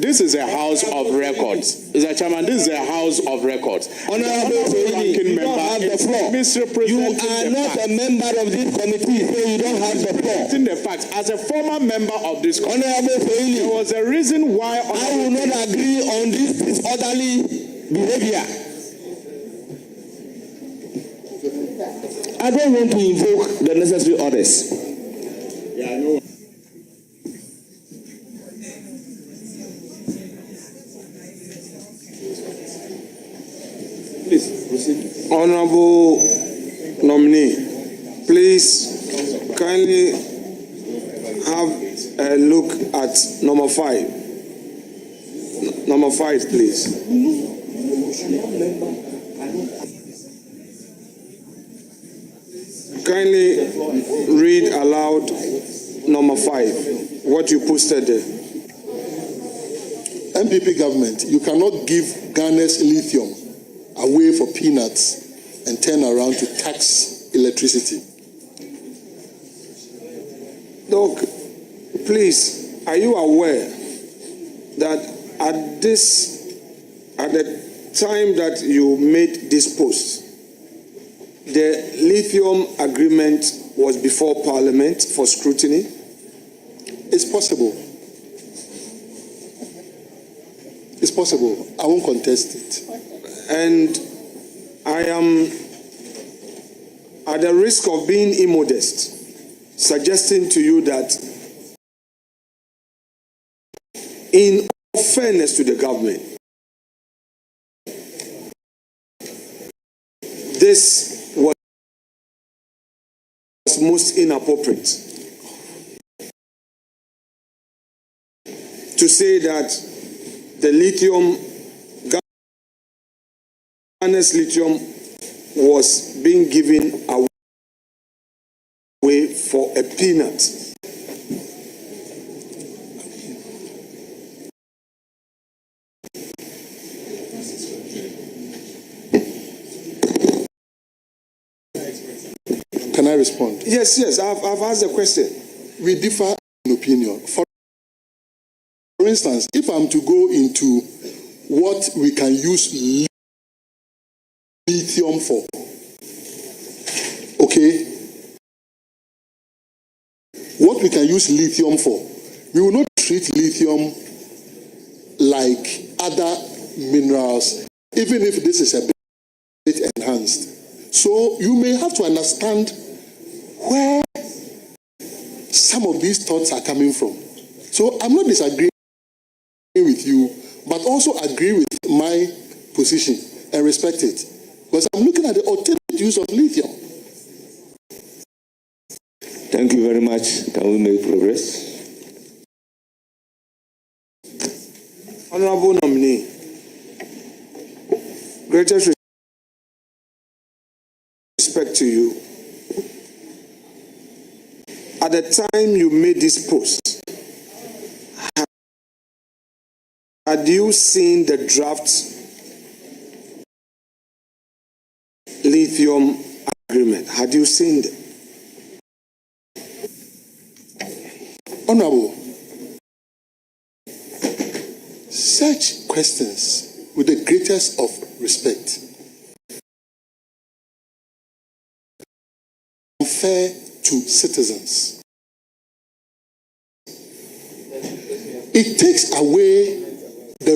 Speaker 5: This is a house of records. Mr. Chairman, this is a house of records.
Speaker 3: Honorable Feli, you don't have the floor. You are not a member of this committee, so you don't have the floor.
Speaker 5: The facts. As a former member of this committee,
Speaker 3: Honorable Feli,
Speaker 5: there was a reason why
Speaker 3: I will not agree on this disorderly behavior. I don't want to invoke the necessary orders.
Speaker 5: Yeah, I know.
Speaker 2: Please proceed. Honorable nominee, please kindly have a look at number 5. Number 5, please. Kindly read aloud number 5, what you posted there.
Speaker 1: MPP government, you cannot give Ghana's lithium away for peanuts and turn around to tax electricity.
Speaker 2: Doc, please, are you aware that at the time that you made this post, the lithium agreement was before Parliament for scrutiny?
Speaker 1: It's possible. It's possible. I won't contest it.
Speaker 2: And I am, at the risk of being immodest, suggesting to you that in fairness to the government, this was most inappropriate to say that the lithium, Ghana's lithium, was being given away for a peanut.
Speaker 1: Can I respond?
Speaker 2: Yes, I've asked a question.
Speaker 1: We differ in opinion. For instance, if I'm to go into what we can use lithium for, okay? What we can use lithium for, we will not treat lithium like other minerals, even if this is a bit enhanced. So you may have to understand where some of these thoughts are coming from. So I'm not disagreeing with you, but also agree with my position and respect it. Because I'm looking at the alternative use of lithium.
Speaker 3: Thank you very much. Can we make progress?
Speaker 2: Honorable nominee, greatest respect to you. At the time you made this post, had you seen the draft lithium agreement? Had you seen it?
Speaker 1: Honorable, such questions with the greatest of respect, unfair to citizens. It takes away the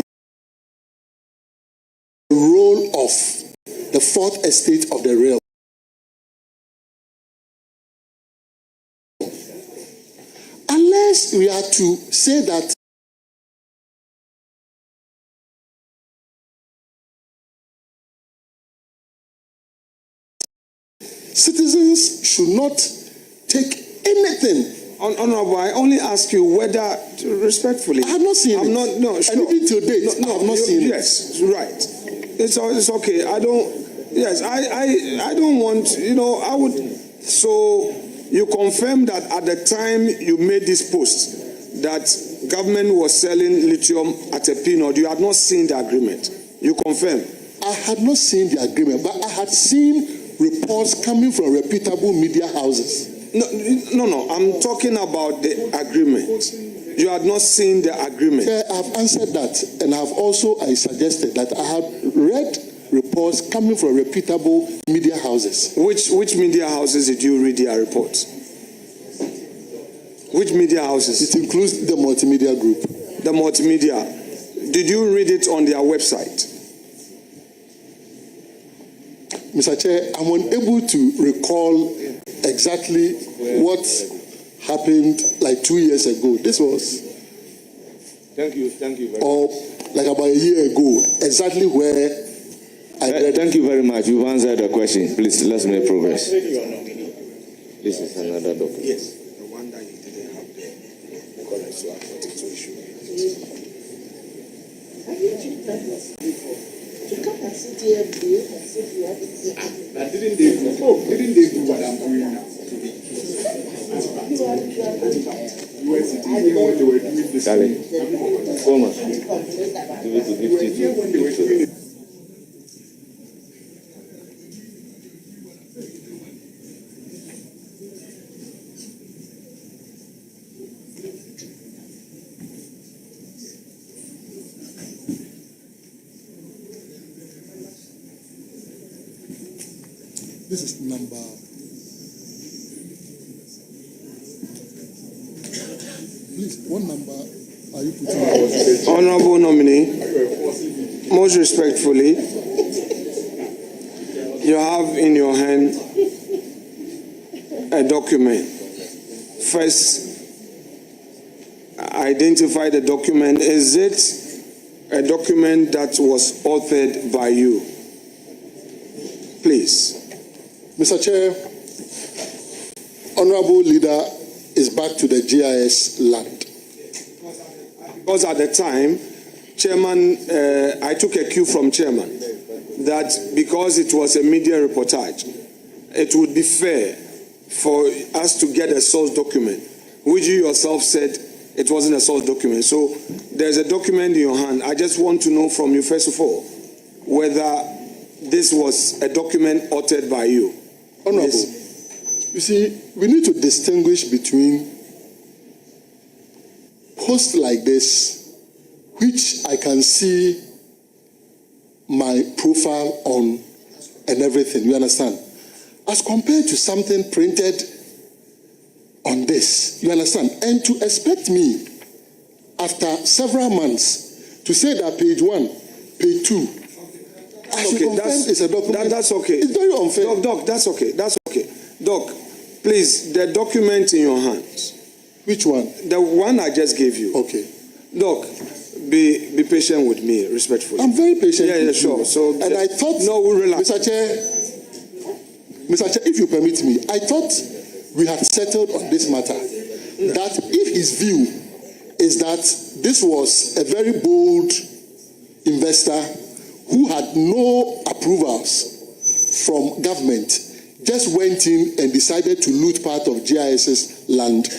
Speaker 1: role of the fourth estate of the realm. Unless we are to say that citizens should not take anything.
Speaker 2: Honorable, I only ask you whether, respectfully.
Speaker 1: I have not seen it.
Speaker 2: Not, no, sure.
Speaker 1: And even to date, I have not seen it.
Speaker 2: Yes, right. It's okay. I don't want, I would, so you confirm that at the time you made this post, that government was selling lithium at a peanut. You had not seen the agreement. You confirm?
Speaker 1: I had not seen the agreement, but I had seen reports coming from reputable media houses.
Speaker 2: No. I'm talking about the agreement. You had not seen the agreement.
Speaker 1: Chair, I've answered that, and I suggested that I have read reports coming from reputable media houses.
Speaker 2: Which media houses did you read their reports? Which media houses?
Speaker 1: It includes the multimedia group.
Speaker 2: The multimedia. Did you read it on their website?
Speaker 1: Mr. Chair, I'm unable to recall exactly what happened like 2 years ago. This was...
Speaker 3: Thank you very much.
Speaker 1: Or like about a year ago, exactly where I read.
Speaker 3: Thank you very much. You've answered the question. Please, let's make progress. This is another document.
Speaker 2: Yes. The one that you didn't have there. Because I saw it to issue.
Speaker 6: Didn't they do what I'm doing now? You were sitting here when they were doing this.
Speaker 3: Darling, Boamah, give it to
Speaker 6: When they were doing it.
Speaker 1: This is number... Please, what number are you putting?
Speaker 2: Honorable nominee, most respectfully, you have in your hand a document. First, identify the document. Is it a document that was authored by you? Please.
Speaker 1: Mr. Chair, Honorable Leader is back to the GIS land.
Speaker 2: Because at the time, Chairman, I took a cue from Chairman that because it was a media reportage, it would be fair for us to get a source document, which you yourself said it wasn't a source document. So there's a document in your hand. I just want to know from you, first of all, whether this was a document authored by you.
Speaker 1: Honorable,
Speaker 2: Yes.
Speaker 1: you see, we need to distinguish between posts like this, which I can see my profile on and everything, you understand? As compared to something printed on this, you understand? And to expect me, after several months, to say that page 1, page 2,
Speaker 2: Okay,
Speaker 1: it's a document.
Speaker 2: that's okay.
Speaker 1: It's very unfair.
Speaker 2: Doc, that's okay. That's okay. Doc, please, the document in your hands.
Speaker 1: Which one?
Speaker 2: The one I just gave you.
Speaker 1: Okay.
Speaker 2: Doc, be patient with me, respectfully.
Speaker 1: I'm very patient.
Speaker 2: Yeah, sure. So,
Speaker 1: and I thought,
Speaker 2: no, we'll relax.
Speaker 1: Mr. Chair, if you permit me, I thought we had settled on this matter. That if his view is that this was a very bold investor who had no approvals from government, just went in and decided to loot part of GIS's land,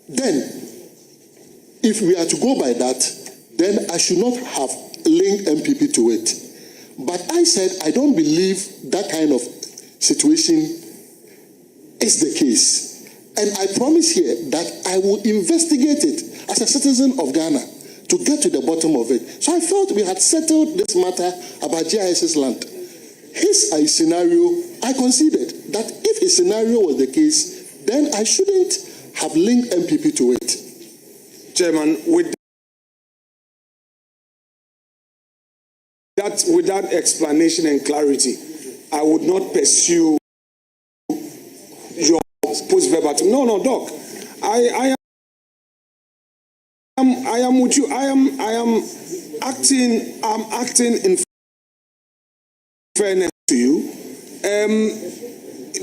Speaker 1: then if we are to go by that, then I should not have linked MPP to it. But I said I don't believe that kind of situation is the case. And I promise here that I will investigate it as a citizen of Ghana to get to the bottom of it. So I felt we had settled this matter about GIS's land. His scenario, I conceded that if his scenario was the case, then I shouldn't have linked MPP to it.
Speaker 2: Chairman, with that explanation and clarity, I would not pursue your post-verbatim. No, Doc. I am with you. I am acting in fairness to you,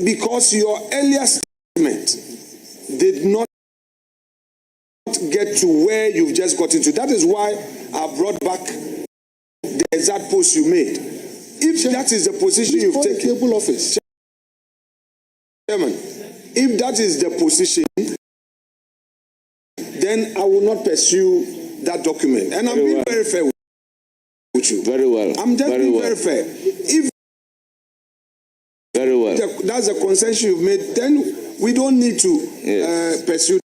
Speaker 2: because your earlier statement did not get to where you've just got into. That is why I brought back the exact post you made. If that is the position you've taken,
Speaker 1: Table office.
Speaker 2: Chairman, if that is the position, then I will not pursue that document. And I'm being very fair with you.
Speaker 3: Very well.
Speaker 2: I'm just being very fair. If that's the concession you've made, then we don't need to pursue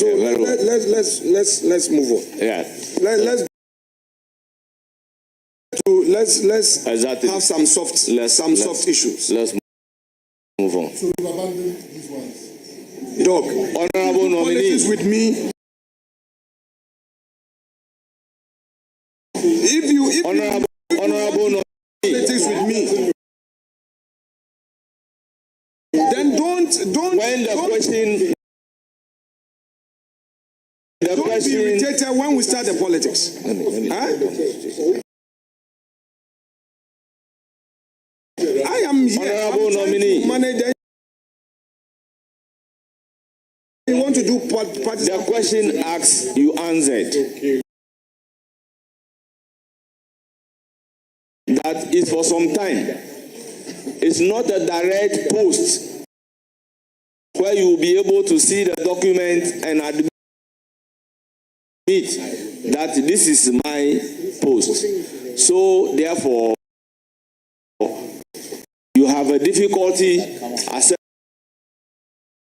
Speaker 2: So let's move on.
Speaker 3: Yeah.
Speaker 2: Let's
Speaker 3: Exactly.
Speaker 2: have some soft issues.
Speaker 3: Let's move on.
Speaker 1: So we've abandoned these ones.
Speaker 2: Dog,
Speaker 3: Honorable nominee.
Speaker 2: politics with me. If you
Speaker 3: Honorable nominee.
Speaker 2: politics with me, then don't
Speaker 3: When the question.
Speaker 2: Don't be irritated when we start the politics. Huh? I am here.
Speaker 3: Honorable nominee.
Speaker 2: You want to do party?
Speaker 3: The question asked, you answered. That is for some time. It's not a direct post where you will be able to see the document and admit that this is my post. So therefore, you have a difficulty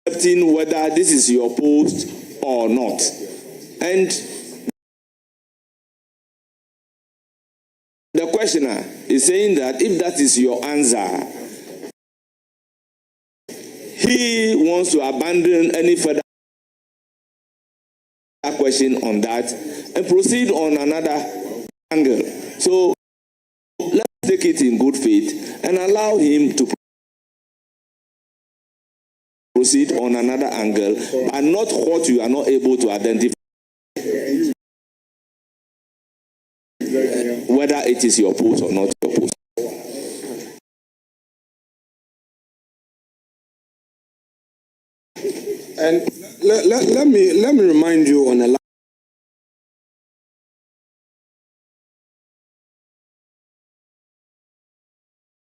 Speaker 3: accepting whether this is your post or not. And the questioner is saying that if that is your answer, he wants to abandon any further question on that and proceed on another angle. So let's take it in good faith and allow him to proceed on another angle, and not what you are not able to identify, whether it is your post or not your post.
Speaker 2: And let me remind you on a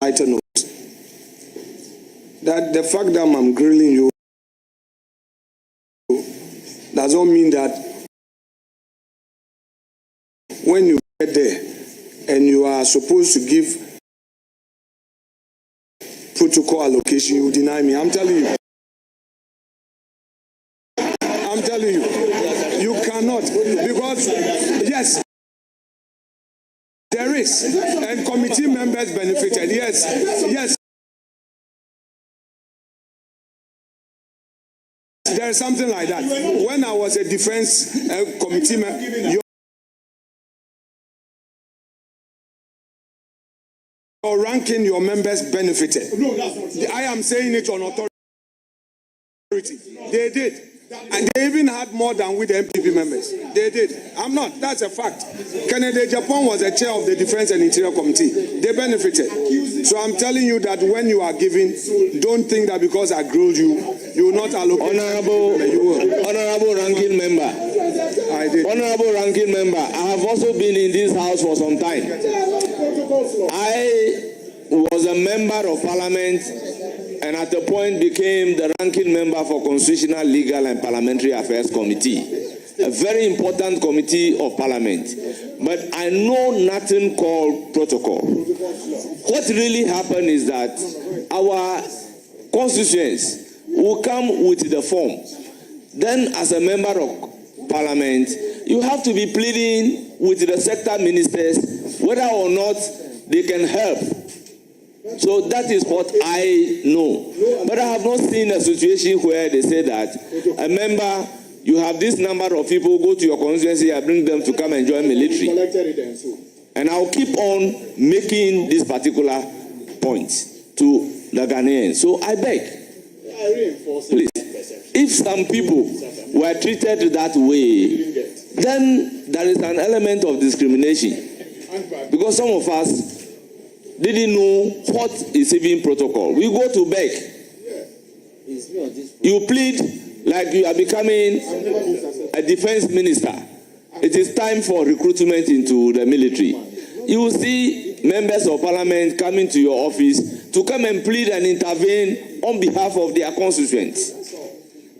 Speaker 2: lighter note that the fact that I'm grilling you does not mean that when you get there and you are supposed to give protocol allocation, you deny me. I'm telling you. You cannot, because yes, there is, and committee members benefited. Yes, there is something like that. When I was a defense committee member, your ranking, your members benefited. I am saying it on authority. They did. And they even had more than with the MPP members. They did. I'm not. That's a fact. Kennedy Japan was the chair of the Defense and Interior Committee. They benefited. So I'm telling you that when you are giving, don't think that because I grilled you, you will not allocate.
Speaker 3: Honorable ranking member.
Speaker 2: I did.
Speaker 3: Honorable ranking member, I have also been in this house for some time. I was a member of parliament and at a point became the ranking member for Constitutional, Legal and Parliamentary Affairs Committee, a very important committee of parliament. But I know nothing called protocol. What really happened is that our constituents will come with the form. Then as a member of parliament, you have to be pleading with the sector ministers whether or not they can help. So that is what I know. But I have not seen a situation where they say that a member, you have this number of people, go to your constituency and bring them to come and join military. And I'll keep on making this particular point to the Ghanaians. So I beg, please, if some people were treated that way, then there is an element of discrimination. Because some of us didn't know what is even protocol. We go to beg. You plead like you are becoming a defense minister. It is time for recruitment into the military. You will see members of parliament coming to your office to come and plead and intervene on behalf of their constituents.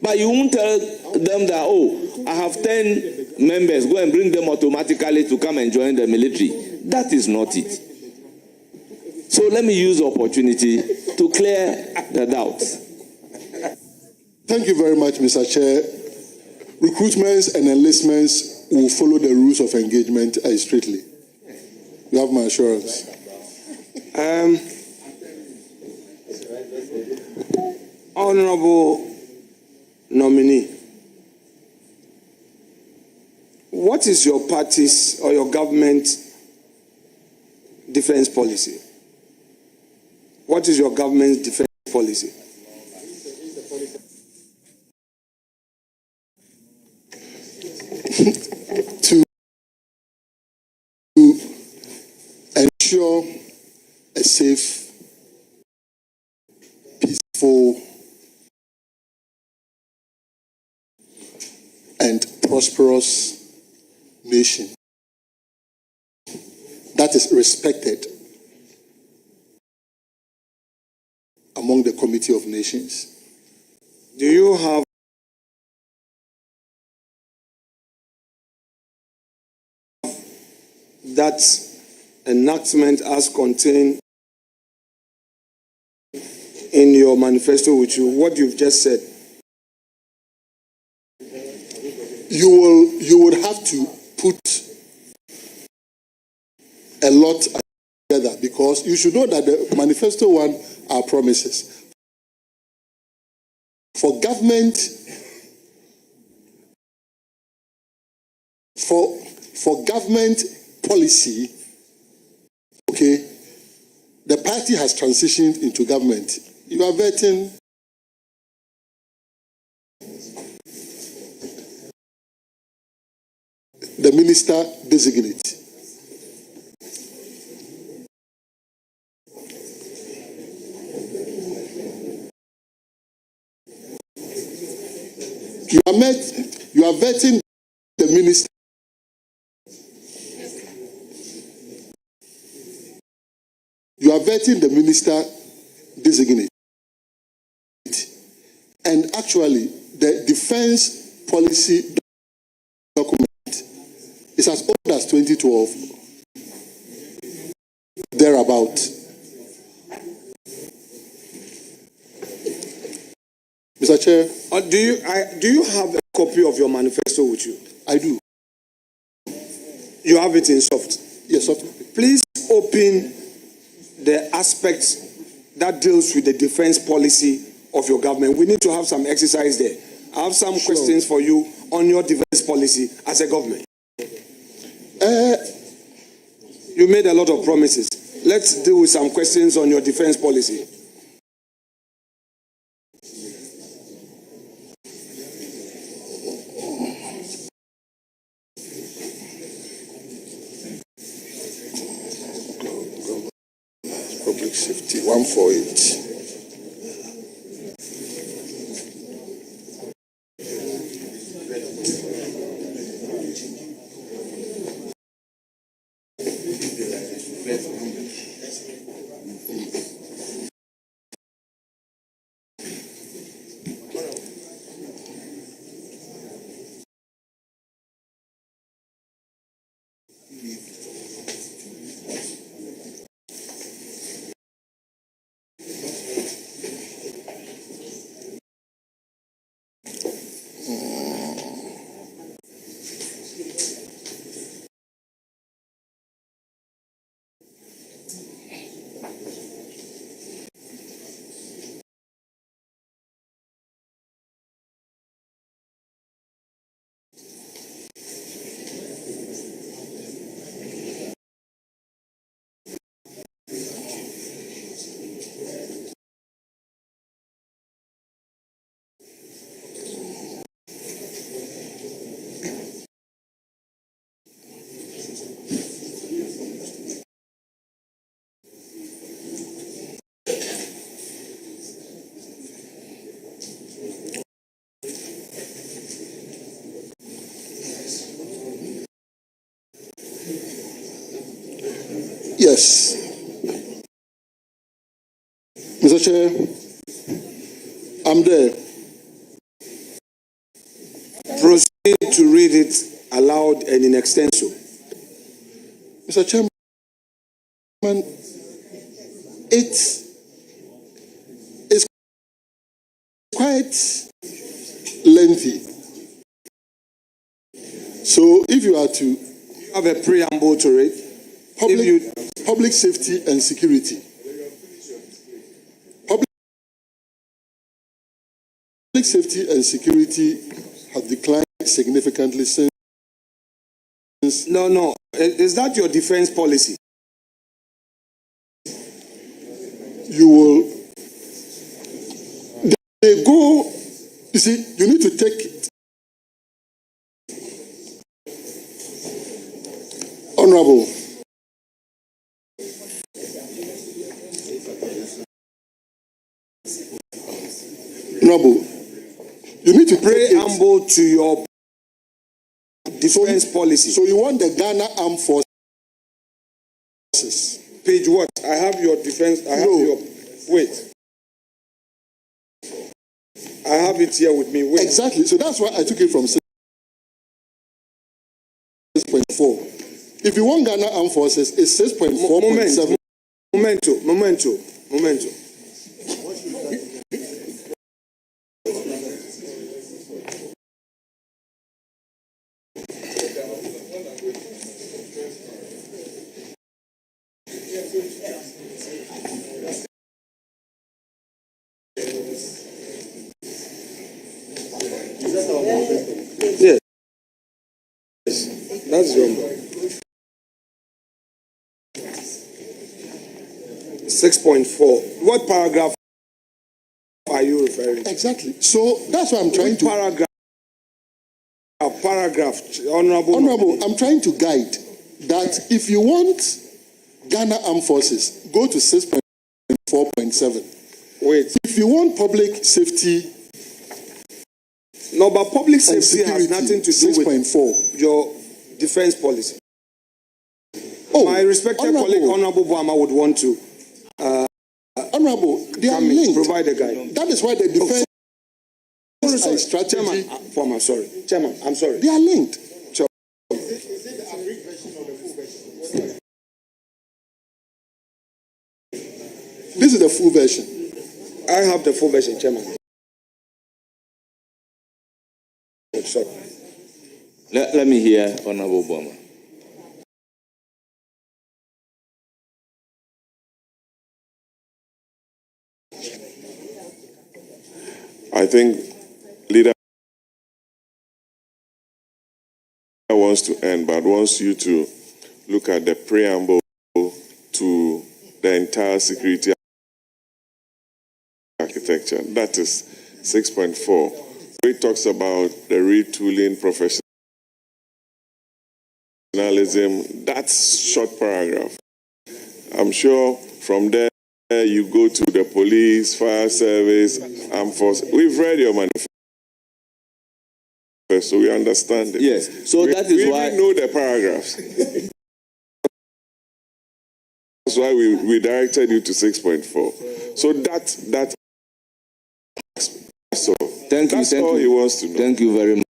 Speaker 3: But you won't tell them that, oh, I have 10 members, go and bring them automatically to come and join the military. That is not it. So let me use the opportunity to clear the doubts.
Speaker 1: Thank you very much, Mr. Chair. recruitments and enlistments will follow the rules of engagement strictly. You have my assurance.
Speaker 2: Honorable nominee, what is your party's or your government defense policy? What is your government's defense policy?
Speaker 1: To ensure a safe, peaceful, and prosperous nation that is respected among the Committee of Nations.
Speaker 2: Do you have that enactment as contained in your manifesto with you, what you've just said?
Speaker 1: You would have to put a lot together, because you should know that the manifesto one are promises. For government, for government policy, okay, the party has transitioned into government. You are vetting the minister designate. You are vetting the minister. You are vetting the minister designate. And actually, the defense policy document is as old as 2012, thereabout. Mr. Chair.
Speaker 2: Do you have a copy of your manifesto with you?
Speaker 1: I do.
Speaker 2: You have it in soft?
Speaker 1: Yes, soft.
Speaker 2: Please open the aspects that deals with the defense policy of your government. We need to have some exercise there. I have some questions for you on your defense policy as a government. You made a lot of promises. Let's deal with some questions on your defense policy.
Speaker 1: Public safety, 148. Yes. Mr. Chair, I'm there.
Speaker 2: Proceed to read it aloud and in extenso.
Speaker 1: Mr. Chairman, it is quite lengthy. So if you are to
Speaker 2: You have a preamble to read.
Speaker 1: public safety and security. Public safety and security have declined significantly since.
Speaker 2: No. Is that your defense policy?
Speaker 1: You will. They go. You see, you need to take it. Honorable. Honorable, you need to
Speaker 2: Preamble to your defense policy.
Speaker 1: So you want the Ghana Armed Forces?
Speaker 2: Page what? I have your defense. I have your. Wait. I have it here with me. Wait.
Speaker 1: Exactly. So that's why I took it from 6.4. If you want Ghana Armed Forces, it's 6.4.7.
Speaker 2: Momento. Yes. That's your 6.4. What paragraph are you referring to?
Speaker 1: Exactly. So that's why I'm trying to.
Speaker 2: Paragraph. Honorable,
Speaker 1: I'm trying to guide that if you want Ghana Armed Forces, go to 6.4.7.
Speaker 2: Wait.
Speaker 1: If you want public safety.
Speaker 2: No, but public safety has nothing to do
Speaker 1: 6.4.
Speaker 2: with your defense policy.
Speaker 1: Oh,
Speaker 2: my respected colleague, Honorable Boamah, would want to.
Speaker 1: Honorable, they are linked.
Speaker 2: Provide a guide.
Speaker 1: That is why the defense and strategy.
Speaker 2: Chairman, I'm sorry.
Speaker 1: They are linked. This is the full version.
Speaker 2: I have the full version, Chairman. Sorry.
Speaker 3: Let me hear Honorable Boamah.
Speaker 7: I think leader wants to end, but wants you to look at the preamble to the entire security architecture. That is 6.4. It talks about the retooling, professionalism. That's short paragraph. I'm sure from there you go to the police, fire service, armed force. We've read your manifesto, so we understand it.
Speaker 3: Yes, so that is why
Speaker 7: we know the paragraphs. That's why we directed you to 6.4. So that's all.
Speaker 3: Thank you.
Speaker 7: That's all he wants to know.
Speaker 3: Thank you very much.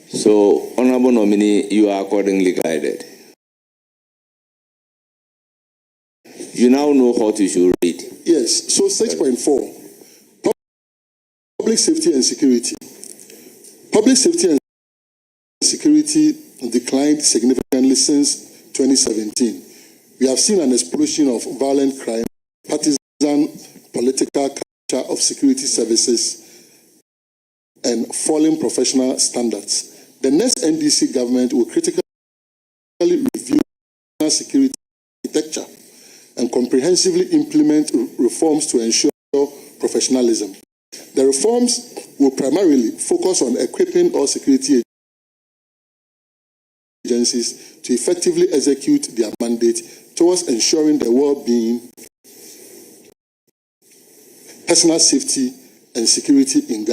Speaker 3: So, Honorable Nominee, you are accordingly guided. You now know what you should read.
Speaker 1: Yes, so 6.4. Public safety and security. Public safety and security declined significantly since 2017. We have seen an explosion of violent crime, partisan political culture of security services, and falling professional standards. The next NDC government will critically review security architecture and comprehensively implement reforms to ensure professionalism. The reforms will primarily focus on equipping all security agencies to effectively execute their mandate towards ensuring the well-being, personal safety, and security in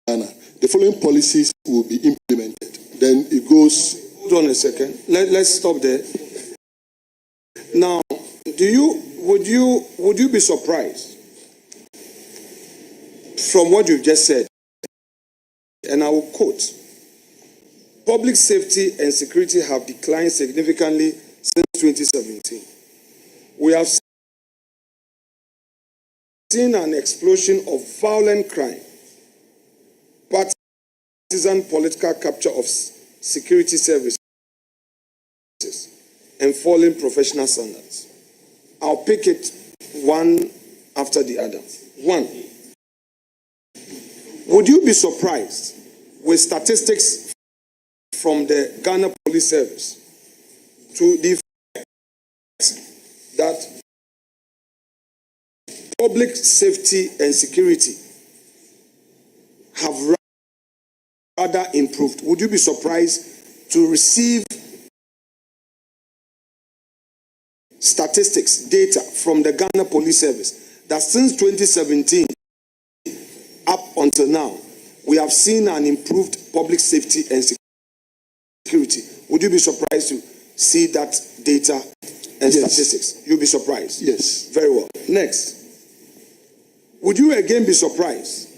Speaker 1: Ghana. The following policies will be implemented. Then it goes.
Speaker 2: Hold on a second. Let's stop there. Now, would you be surprised from what you've just said? And I will quote: public safety and security have declined significantly since 2017. We have seen an explosion of violent crime, partisan political capture of security services and falling professional standards. I'll pick it one after the other. One, would you be surprised with statistics from the Ghana Police Service to the fact that public safety and security have rather improved? Would you be surprised to receive statistics, data from the Ghana Police Service that since 2017 up until now, we have seen an improved public safety and security? Would you be surprised to see that data and statistics? You'll be surprised?
Speaker 1: Yes.
Speaker 2: Very well. Next. Would you again be surprised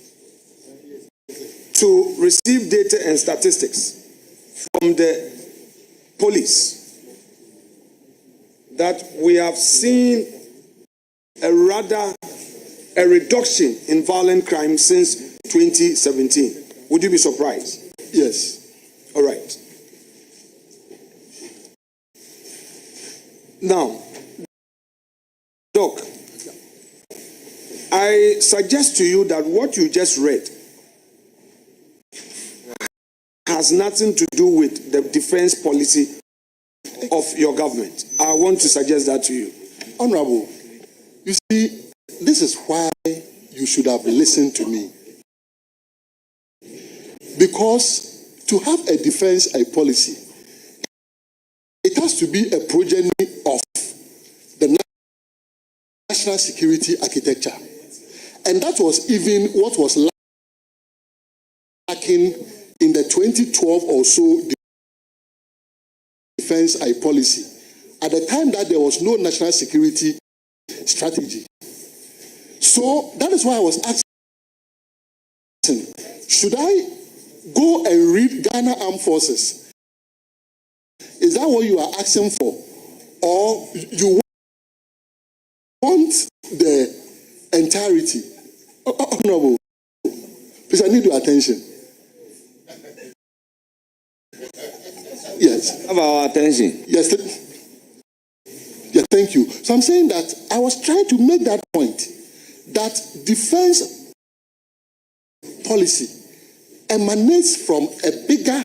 Speaker 2: to receive data and statistics from the police that we have seen a reduction in violent crime since 2017? Would you be surprised?
Speaker 1: Yes.
Speaker 2: All right. Now, Doc, I suggest to you that what you just read has nothing to do with the defense policy of your government. I want to suggest that to you.
Speaker 1: Honorable, you see, this is why you should have listened to me. Because to have a defense policy, it has to be a progeny of the national security architecture. And that was even what was lacking in the 2012 or so defense policy. At the time that there was no national security strategy. So that is why I was asking, should I go and read Ghana Armed Forces? Is that what you are asking for? Or you want the entirety? Honorable, please, I need your attention. Yes.
Speaker 3: Have our attention.
Speaker 1: Yes. Yeah, thank you. So I'm saying that I was trying to make that point that defense policy emanates from a bigger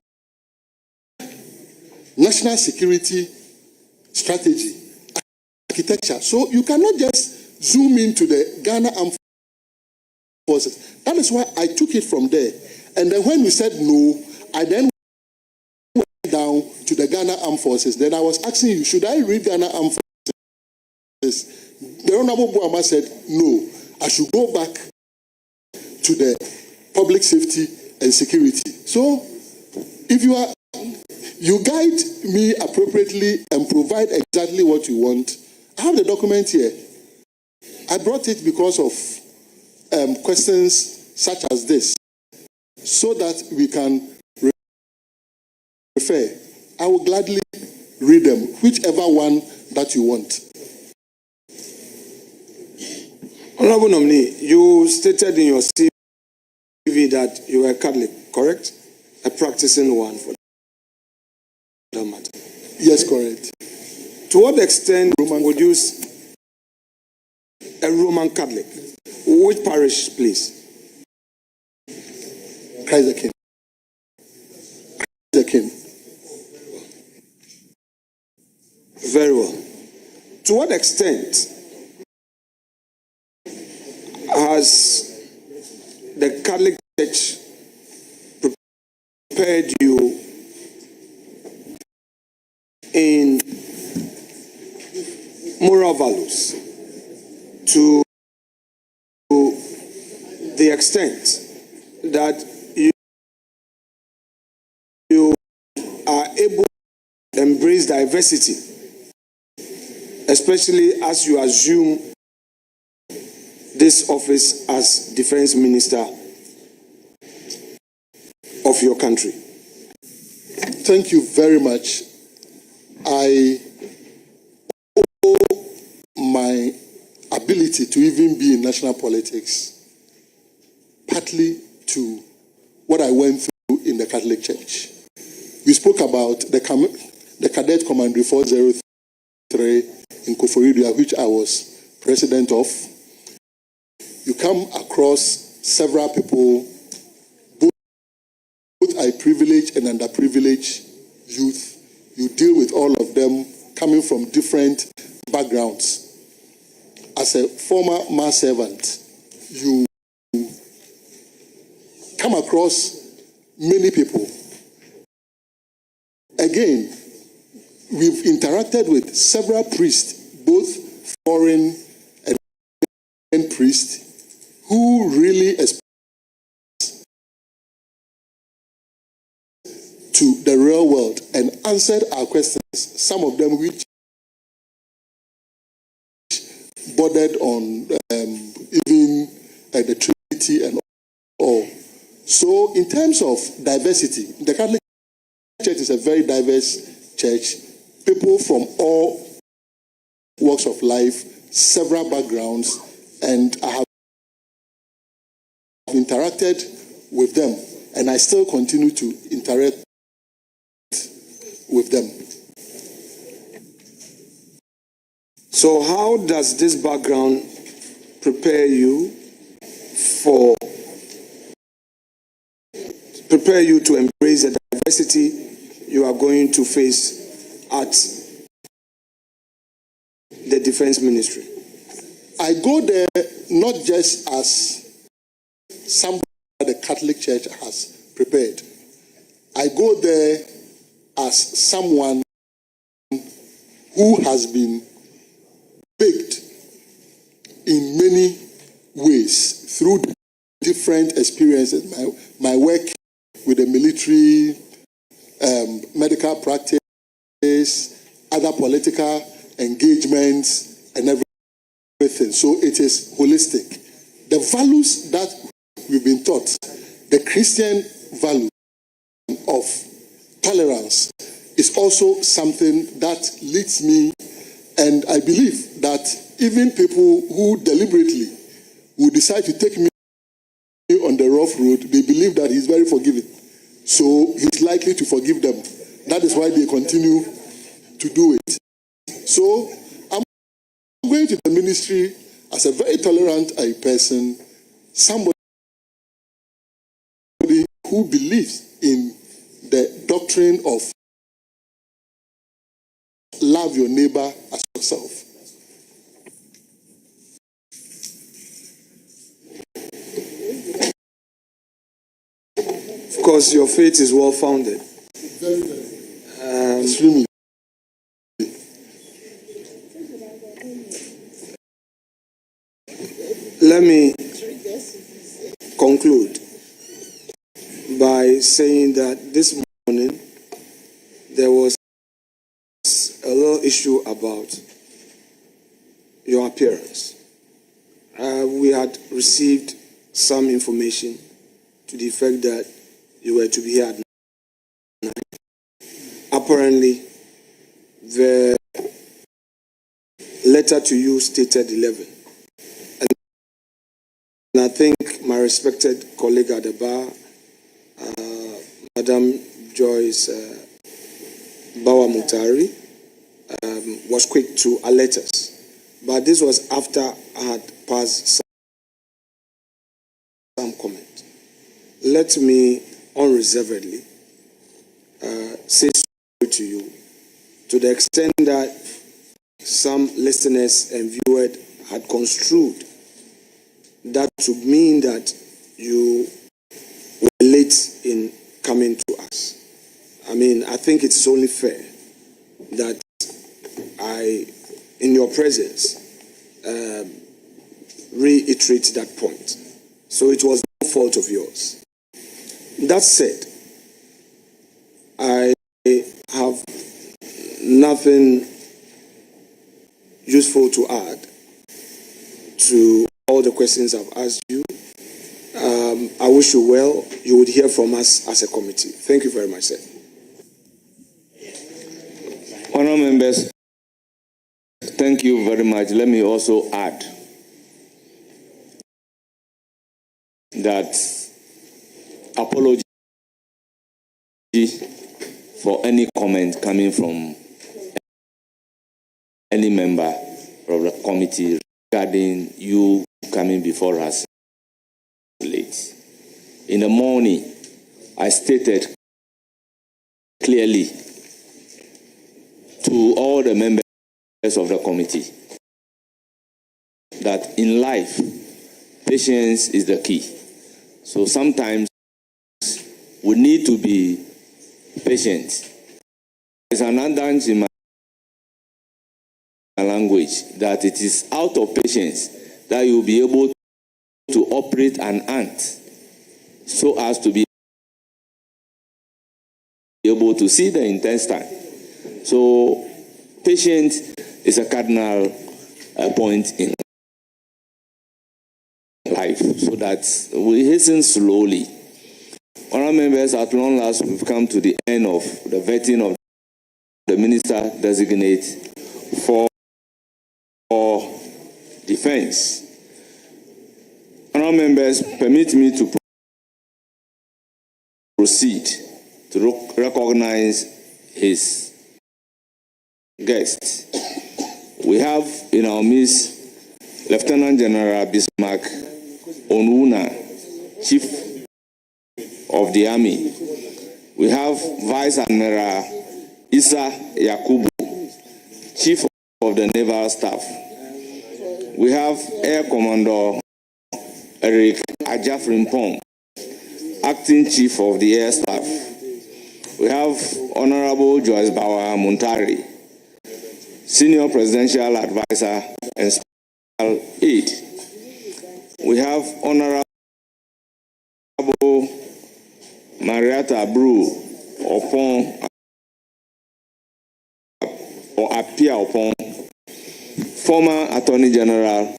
Speaker 1: national security strategy architecture. So you cannot just zoom into the Ghana Armed Forces. That is why I took it from there. And then when we said no, I then went down to the Ghana Armed Forces. Then I was asking you, should I read Ghana Armed Forces? The Honorable Boamah said, no, I should go back to the public safety and security. So, if you guide me appropriately and provide exactly what you want, I have the document here. I brought it because of questions such as this, so that we can refer. I will gladly read them, whichever one that you want.
Speaker 2: Honorable nominee, you stated in your CV that you were a Catholic, correct? A practicing one for that matter.
Speaker 1: Yes, correct.
Speaker 2: To what extent would you a Roman Catholic? Which parish, please?
Speaker 1: Christ the King. Christ the King.
Speaker 2: Very well. To what extent has the Catholic Church prepared you in moral values to the extent that you are able to embrace diversity, especially as you assume this office as defense minister of your country?
Speaker 1: Thank you very much. I owe my ability to even be in national politics partly to what I went through in the Catholic Church. We spoke about the Cadet Commandery 403 in Koforidua, which I was president of. You come across several people, both privileged and underprivileged youth. You deal with all of them coming from different backgrounds. As a former mass servant, you come across many people. Again, we've interacted with several priests, both foreign and priests, who really express to the real world and answered our questions, some of them which bordered on even the Trinity and all. So in terms of diversity, the Catholic Church is a very diverse church. People from all walks of life, several backgrounds, and I have interacted with them, and I still continue to interact with them.
Speaker 2: So how does this background prepare you to embrace the diversity you are going to face at the Defense Ministry?
Speaker 1: I go there not just as somebody the Catholic Church has prepared. I go there as someone who has been baked in many ways through different experiences. My work with the military, medical practice, other political engagements, and everything. So it is holistic. The values that we've been taught, the Christian value of tolerance, is also something that leads me, and I believe that even people who deliberately will decide to take me on the rough road, they believe that he's very forgiving. So he's likely to forgive them. That is why they continue to do it. So I'm going to the ministry as a very tolerant person, somebody who believes in the doctrine of love your neighbor as yourself.
Speaker 2: Of course, your faith is well founded.
Speaker 1: Very, very. Extremely.
Speaker 2: Let me conclude by saying that this morning there was a little issue about your appearance. We had received some information to the effect that you were to be here at 9. Apparently, the letter to you stated 11. And I think my respected colleague at the bar, Madam Joyce Boamah, was quick to alert us. But this was after I had passed some comment. Let me unreservedly say to you, to the extent that some listeners and viewers had construed that to mean that you were late in coming to us. I mean, I think it's only fair that I, in your presence, reiterate that point. So it was no fault of yours. That said, I have nothing useful to add to all the questions I've asked you. I wish you well. You would hear from us as a committee. Thank you very much, sir.
Speaker 3: Honourable members, thank you very much. Let me also add that apology for any comment coming from any member of the committee regarding you coming before us late. In the morning, I stated clearly to all the members of the committee that in life, patience is the key. So sometimes we need to be patient. There's an adage in my language that it is out of patience that you'll be able to operate an ant so as to be able to see the intestine. So patience is a cardinal point in life, so that we hasten slowly. Honourable members, at long last, we've come to the end of the vetting of the minister designate for defense. Honourable members, permit me to proceed to recognize his guest. We have in our midst Lieutenant General Bismarck Onwuna, Chief of the Army. We have Vice Admiral Issa Yakubu, Chief of the Naval Staff. We have Air Commodore Eric Ajafrimpong, Acting Chief of the Air Staff. We have Honorable Joyce Bawa Muntari, Senior Presidential Advisor and Special Aide. We have Honorable Marietta Brew Opon or Apia Opon, former Attorney General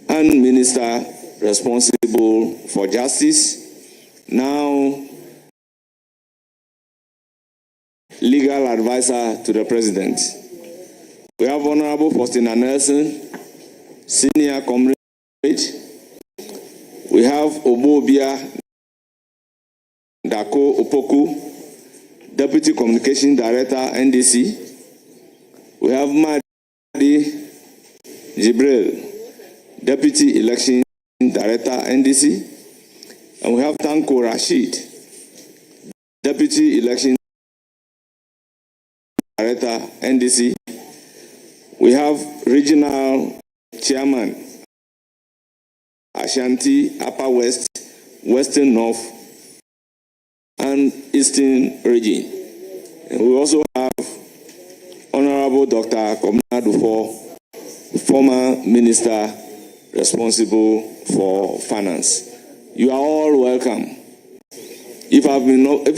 Speaker 3: and Minister responsible for justice, now legal advisor to the President. We have Honorable Faustina Nelson, Senior Comrade. We have Obobia Dako Opoku, Deputy Communication Director, NDC. We have Madi Jibril, Deputy Election Director, NDC. And we have Tanko Rashid, Deputy Election Director, NDC. We have Regional Chairman, Ashanti, Upper West, Western North, and Eastern Region. And we also have Honorable Dr. Komna Dufo, former Minister responsible for finance. You are all welcome. If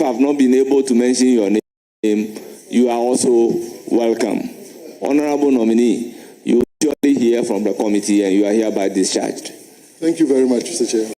Speaker 3: I've not been able to mention your name, you are also welcome. Honorable nominee, you will surely hear from the committee and you are hereby discharged.
Speaker 1: Thank you very much, Mr. Chair.